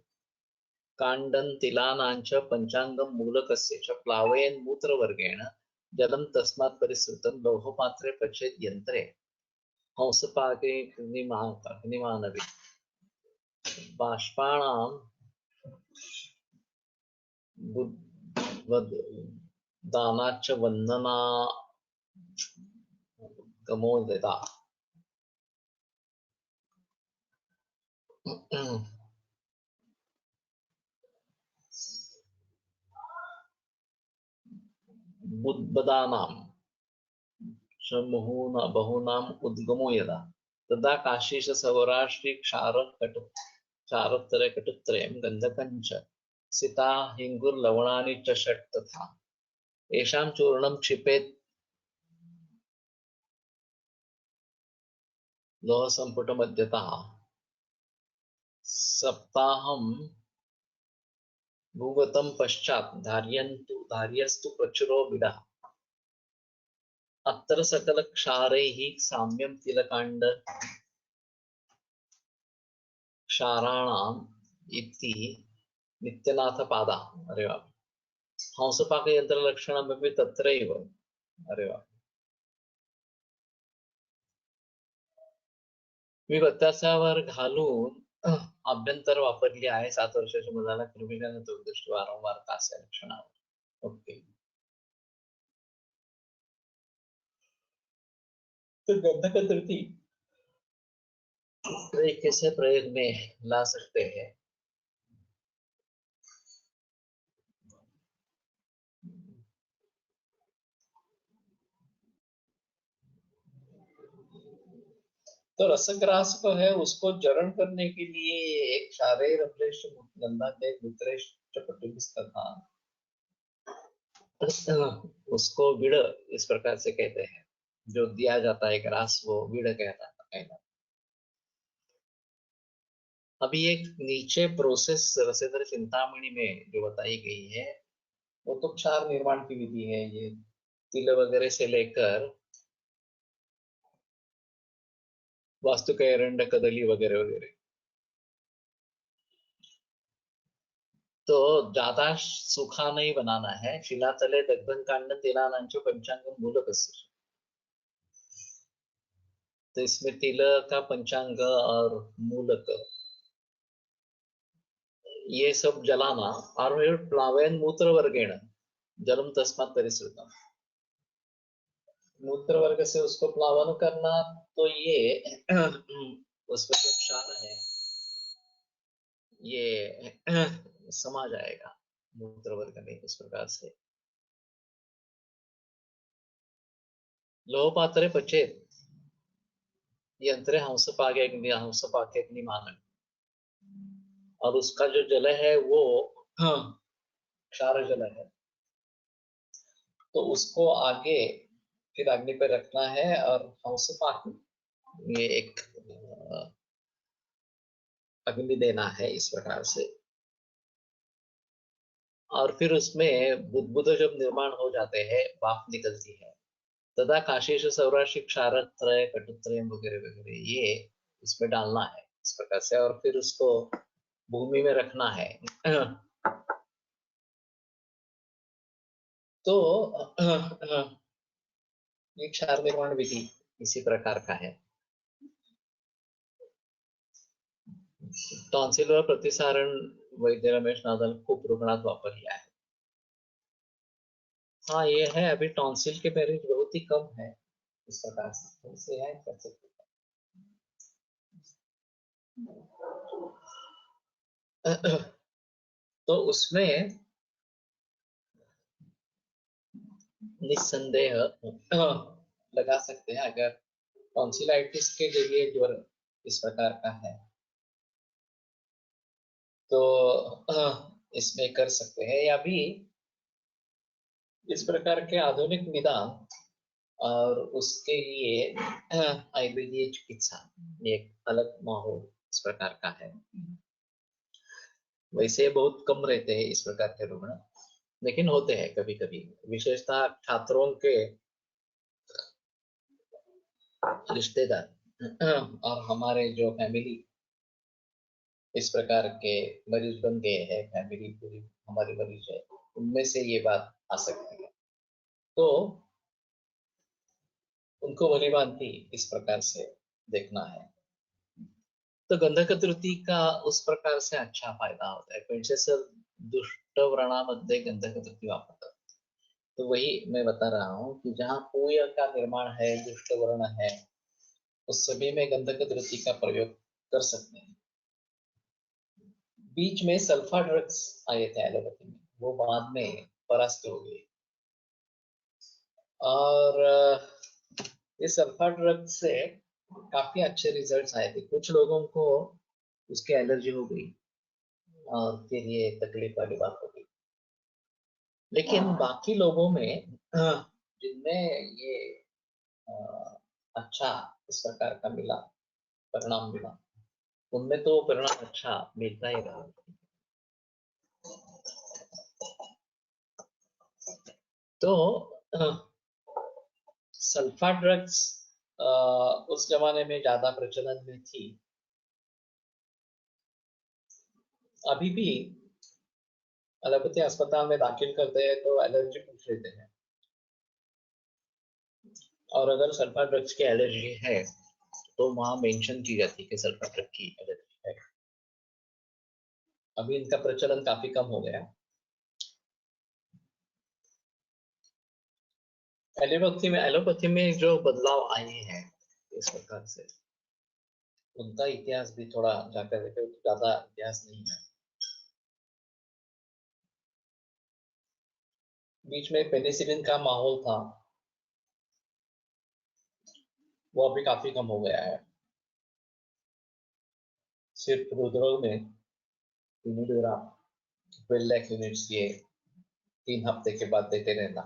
कांडं तिलानांच पंचांगं मूलकस्य च प्लावयन् मूत्रवर्गेण जलं तस्मात् परिसृतं लोहपात्रे पचेत् यन्त्रे हंसपाके अग्निमानवे बाष्पाणां दानाच्च वन्दना गमोदिता। बुद्बदानां बहुनाम उद्गमो यदा तदा काशीश सौराष्ट्री क्षारोत्तरे कटुत्रयं गन्धकञ्च सिता हिंगुर्लवणानि च षट् तथा येषां चूर्णं क्षिपेत् लोहसम्पुटमध्यतः सप्ताहं भूगतं पश्चात् धार्यस्तु प्रचुरो बिडः अत्र सकल क्षारैः साम्यं तिलकाण्ड क्षाराणाम् इति नित्यनाथ पादा। अरे वाह, हंसपाक यंत्र लक्षणमपि तत्रैव। अरे वाह, मी बत्तासावर घालून अभ्यंतर वापरली आहे 7 वर्षाच्या मुलाला कृमिजन्य दुर्दृष्टी वारंवार तास या लक्षणावर। ओके, तो गंधक तृतीय तरीके से प्रयोग में ला सकते हैं। तो रसग्रास को है उसको जरण करने के लिए एक क्षारे रमलेश गंधा के गुत्रेश चपटिस तथा उसको विड़ इस प्रकार से कहते हैं, जो दिया जाता है ग्रास वो विड़ कहता है। अभी एक नीचे प्रोसेस रसेंद्र चिंतामणि में जो बताई गई है वो तो क्षार निर्माण की विधि है। ये तिल वगैरह से लेकर वास्तुकय एरंड कदली वगैरह वगैरह। तो ज्यादा सूखा नहीं बनाना है। शिलातले दग्धन कांड तिलानांचो पंचांग मूलक। तो इसमें तिल का पंचांग और मूलक ये सब जलाना, और फिर प्लावेन मूत्र वर्गेण जलम तस्मात् परिसृतम, मूत्र वर्ग से उसको प्लावन करना। तो ये उसमें जो क्षार है ये समा जाएगा मूत्र वर्ग में इस प्रकार से। लोह पात्रे पचेत यंत्रे हंस पाके अग्नि मानन। और उसका जो जल है वो क्षार जल है, तो उसको आगे फिर अग्नि पर रखना है। और हंस पाक ये एक अग्नि देना है इस प्रकार से। और फिर उसमें बुदबुद जब निर्माण हो जाते हैं, वाफ निकलती है, तथा काशीश सौराष्ट्र क्षारत्रय कटुत्रय वगैरह वगैरह ये इसमें डालना है इस प्रकार से। और फिर उसको भूमि में रखना है। तो ये क्षार निर्माण विधि इसी प्रकार का है। टॉन्सिल और प्रतिसारण वैद्य रमेश नादल खूप रुग्णात वापरला है। हाँ ये है, अभी टॉन्सिल के पेरिस बहुत ही कम है इस प्रकार से है कर सकते हैं। तो उसमें निस्संदेह लगा सकते हैं अगर टॉन्सिलाइटिस के जरिए ज्वर इस प्रकार का है तो इसमें कर सकते हैं। या भी इस प्रकार के आधुनिक निदान और उसके लिए आयुर्वेदीय चिकित्सा एक अलग माहौल इस प्रकार का है। वैसे बहुत कम रहते हैं इस प्रकार के रुग्ण, लेकिन होते हैं कभी कभी, विशेषतः छात्रों के रिश्तेदार और हमारे जो फैमिली इस प्रकार के मरीज बन गए हैं, फैमिली पूरी हमारी मरीज है, उनमें से ये बात आ सकती है। तो उनको भली भांति इस प्रकार से देखना है। तो गंधक तृतीय का उस प्रकार से अच्छा फायदा होता है। पंचेस दुष्ट व्रणामध्ये गंधक तृतीय वापरतात। तो वही मैं बता रहा हूँ कि जहाँ पूय का निर्माण है, दुष्ट वर्ण है, उस सभी में गंधक तृतीय का प्रयोग कर सकते हैं। बीच में सल्फा ड्रग्स आए थे एलोपैथी में, वो बाद में परास्त हो गए। और इस सल्फा ड्रग से काफी अच्छे रिजल्ट्स आए थे। कुछ लोगों को उसकी एलर्जी हो गई और फिर ये तकलीफ वाली बात हो गई, लेकिन बाकी लोगों में जिनमें ये अच्छा इस प्रकार का मिला, परिणाम मिला, उनमें तो परिणाम अच्छा मिलता ही रहा। तो सल्फा ड्रग्स उस जमाने में ज्यादा प्रचलन में थी। अभी भी एलोपैथी अस्पताल में दाखिल करते हैं तो एलर्जी पूछ लेते हैं, और अगर सल्फा ड्रग्स की एलर्जी है तो वहां मेंशन की जाती है कि सल्फा ड्रग की एलर्जी है। अभी इनका प्रचलन काफी कम हो गया। एलोपैथी में जो बदलाव आए हैं इस प्रकार से, उनका इतिहास भी थोड़ा जाकर देखे, ज्यादा इतिहास नहीं है। बीच में पेनिसिलिन का माहौल था, वो अभी काफी कम हो गया है। सिर्फ रुद्रोग में यूनिडोरा 12 लाख यूनिट्स ये 3 हफ्ते के बाद देते रहना,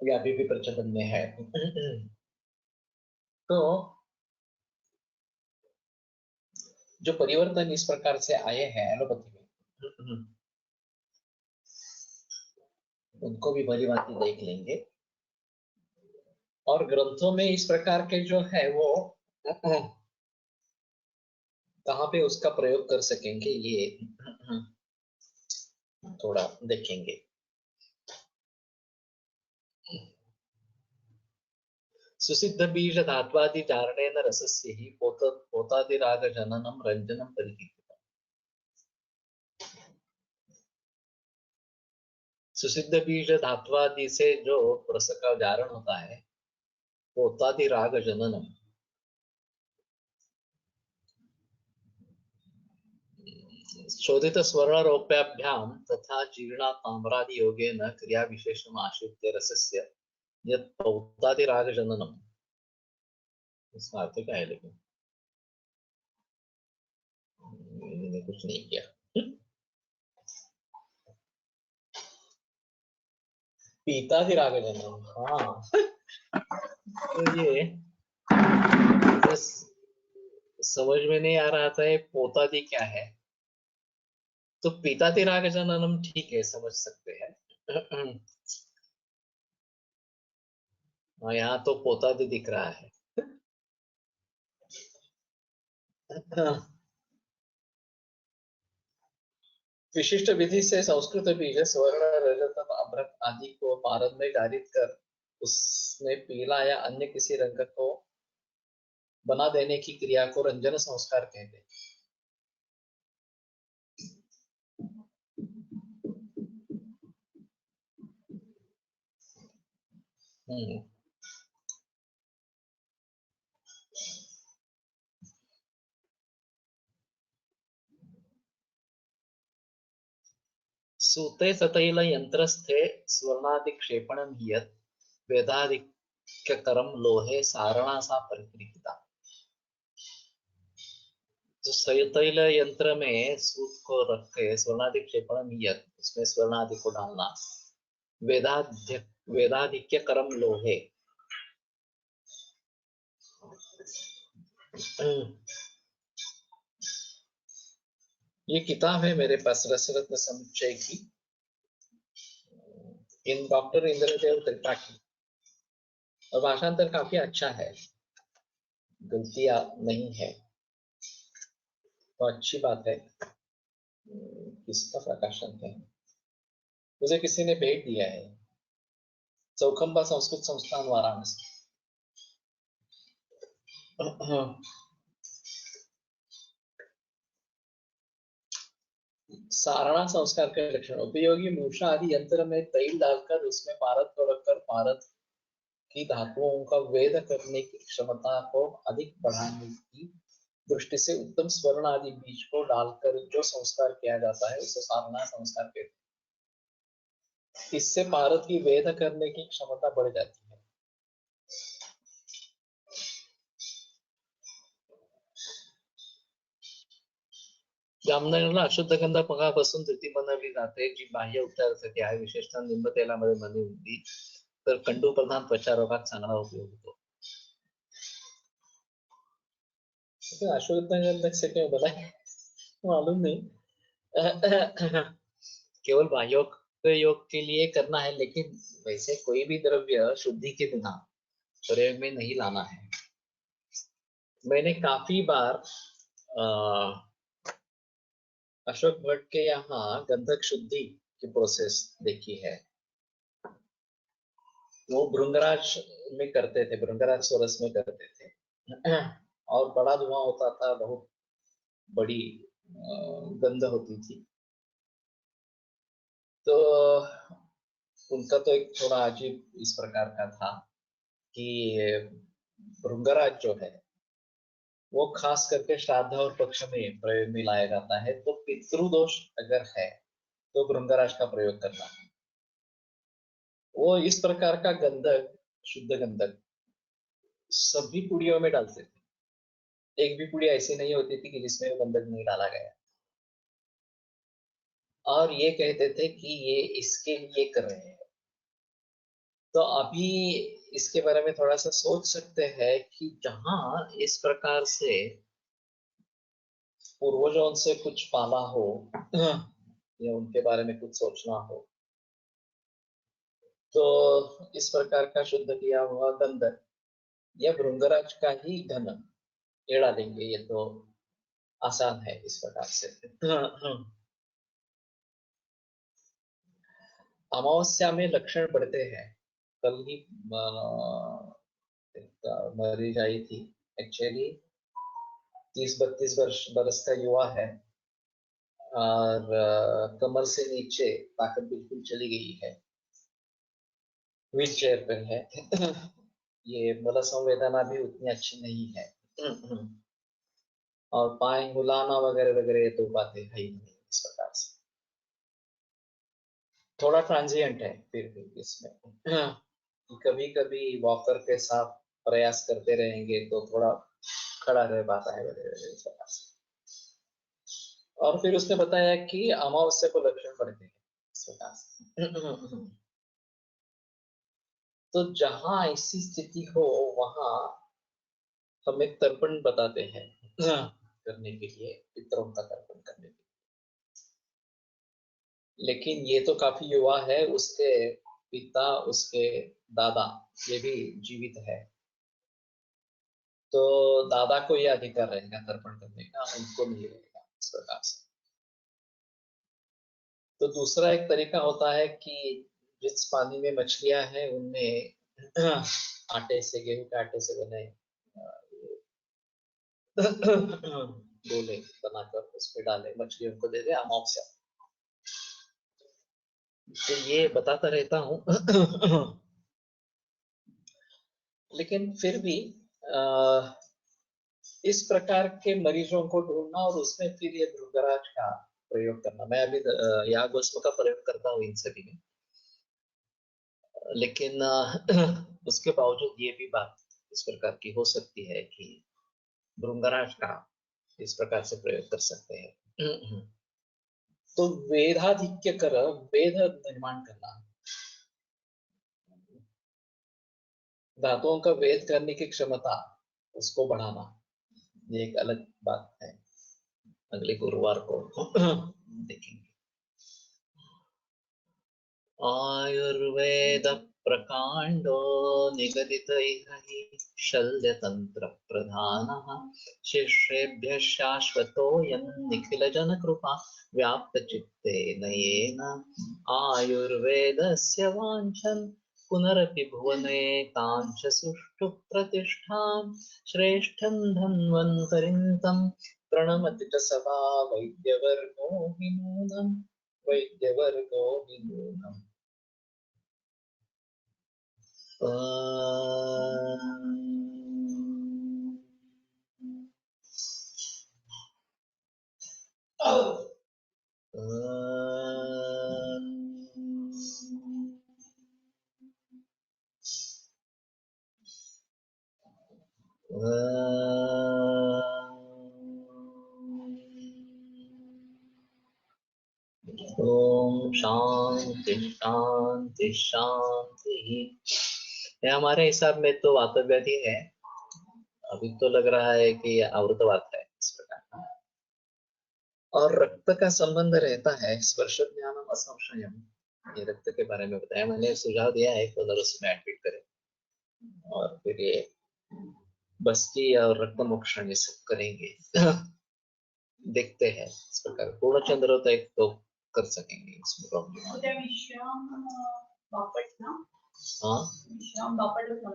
ये अभी भी प्रचलन में है। तो जो परिवर्तन इस प्रकार से आए हैं एलोपैथी में, उनको भी भली भांति देख लेंगे, और ग्रंथों में इस प्रकार के जो है वो कहाँ पे उसका प्रयोग कर सकेंगे ये थोड़ा देखेंगे। सुसिद्ध बीज धात्वादि चारणेन रसस्य ही पोतादिराग जननम रंजनम परिकीर्तितम्। सुसिद्ध बीज धात्वादि से जो रस का जारण होता है, पोतादिराग जननम, शोधित स्वर्णरोप्याभ्याम तथा जीर्णा ताम्रादि योगेन क्रिया विशेषम आश्रित्य रसस्य यत् पौतादिराग जननम। इसका अर्थ क्या है? लेकिन मैंने कुछ नहीं किया। पीतादिराग जननम, हाँ। तो ये समझ में नहीं आ रहा था ये पोतादि क्या है, तो पीतादिराग जननम ठीक है, समझ सकते हैं। यहाँ तो पोतादि दिख रहा है। विशिष्ट विधि से संस्कृत बीज स्वर्ण रजत अभ्रक आदि को पारद में गारित कर उसमें पीला या अन्य किसी रंग को बना देने की क्रिया को रंजन संस्कार कहते हैं। सूते सतैल यंत्रस्थे स्वर्णादिक्षेपणं यत् वेदाधिक्यकरं लोहे सारणा सा परिक्रीता। जो सतैल यंत्र में सूत को रख के स्वर्णादिक्षेपणं यत्, उसमें स्वर्णादि को डालना, वेदाधिक्यकरं लोहे, ये किताब है मेरे पास रसरत्न समुच्चय की, इन डॉक्टर इंद्रदेव त्रिपाठी, और भाषांतर काफी अच्छा है, गलतियां नहीं है, तो अच्छी बात है। किसका प्रकाशन है? मुझे किसी ने भेज दिया है, चौखंबा संस्कृत संस्थान वाराणसी। सारणा संस्कार के लक्षण। उपयोगी मूषा आदि यंत्र में तेल डालकर उसमें पारद को रखकर पारद की धातुओं का वेद करने की क्षमता को अधिक बढ़ाने की दृष्टि से उत्तम स्वर्ण आदि बीज को डालकर जो संस्कार किया जाता है उसे सारणा संस्कार कहते हैं। इससे पारद की वेद करने की क्षमता बढ़ जाती है। जामनगरला अशुद्ध गंधकापासून धृती बनवली जाते, जी बाह्य उपचारासाठी आहे, विशेषतः निंब तेलामध्ये मनी होती, तर कंडू प्रधान त्वचा रोगात चांगला उपयोग होतो। अशुद्ध गंधक से क्यों बना मालूम नहीं, केवल बाह्योग योग के लिए करना है, लेकिन वैसे कोई भी द्रव्य शुद्धि के बिना प्रयोग में नहीं लाना है। मैंने काफी बार अशोक भट्ट के यहाँ गंधक शुद्धि की प्रोसेस देखी है। वो भृंगराज में करते थे, भृंगराज सोरस में करते थे, और बड़ा धुआं होता था, बहुत बड़ी गंध होती थी। तो उनका तो एक थोड़ा अजीब इस प्रकार का था कि भृंगराज जो है वो खास करके श्राद्ध और पक्ष में प्रयोग में लाया जाता है। तो पितृदोष अगर है तो भृंगराज का प्रयोग करना। वो इस प्रकार का गंधक, शुद्ध गंधक सभी पुड़ियों में डालते थे, एक भी पुड़ी ऐसी नहीं होती थी कि जिसमें गंधक नहीं डाला गया। और ये कहते थे कि ये इसके लिए कर रहे हैं। तो अभी इसके बारे में थोड़ा सा सोच सकते हैं कि जहां इस प्रकार से पूर्वजों से कुछ पाला हो या उनके बारे में कुछ सोचना हो, तो इस प्रकार का शुद्ध किया हुआ गंधक या भृंगराज का ही घन ये डालेंगे, ये तो आसान है इस प्रकार से। अमावस्या में लक्षण बढ़ते हैं। कल ही मरीज आई थी, एक्चुअली 30-32 बरस का युवा है और कमर से नीचे ताकत बिल्कुल चली गई है, व्हील चेयर पर है। ये बल संवेदना भी उतनी अच्छी नहीं है और पाए हिलाना वगैरह वगैरह ये तो बातें है ही नहीं इस प्रकार से। थोड़ा ट्रांजिएंट है फिर भी इसमें। कभी कभी वॉकर के साथ प्रयास करते रहेंगे तो थोड़ा खड़ा रह पाता है वगैरह वगैरह इस प्रकार से। और फिर उसने बताया कि अमावस्या को लक्षण बढ़ते हैं इस प्रकार से। तो जहां ऐसी स्थिति हो वहां हम एक तर्पण बताते हैं करने के लिए, पितरों का तर्पण करने के लिए। लेकिन ये तो काफी युवा है, उसके पिता उसके दादा ये भी जीवित है, तो दादा को यह अधिकार रहेगा तर्पण करने का, उनको नहीं रहेगा इस प्रकार से। तो दूसरा एक तरीका होता है कि जिस पानी में मछलियां हैं उनमें आटे से, गेहूं के आटे से बने गोले बनाकर उसमें डाले, मछलियों को दे दे अमावस्या। तो ये बताता रहता हूँ। लेकिन फिर भी इस प्रकार के मरीजों को ढूंढना और उसमें फिर ये भृंगराज का प्रयोग करना। मैं अभी याग भस्म का प्रयोग करता हूँ इन सभी में, लेकिन उसके बावजूद ये भी बात इस प्रकार की हो सकती है कि भृंगराज का इस प्रकार से प्रयोग कर सकते हैं। तो वेदाधिक्य कर वेद निर्माण करना, धातुओं का वेद करने की क्षमता उसको बढ़ाना, ये एक अलग बात है, अगले गुरुवार को देखेंगे। आयुर्वेद प्रकांडो निगदित हि शल्यतंत्र प्रधानः शिष्येभ्यः शाश्वतोऽयं निखिल जन कृपा व्याप्त चित्तेन येन आयुर्वेदस्य वाञ्छन् पुनरपि भुवने काञ्च सुष्ठु प्रतिष्ठां श्रेष्ठं धन्वन्तरिं तं प्रणमति च सदा वैद्यवर्गो हि नूनम् वैद्यवर्गो हि नूनम्। ओम शांति शांति शांति। हमारे हिसाब में तो वातव्याधि है, अभी तो लग रहा है कि अवृतवात है इस प्रकार। और रक्त का संबंध रहता है स्पर्श ज्ञानम असंशयम, ये रक्त के बारे में बताया, मैंने सुझाव दिया है तो उसमें एडमिट करें और फिर ये बस्ती और रक्त मोक्षण ये सब करेंगे। देखते हैं इस प्रकार पूर्ण चंद्र तक तो कर सकेंगे इसमें प्रॉब्लम। विश्राम बापट ना, हाँ विश्राम बापट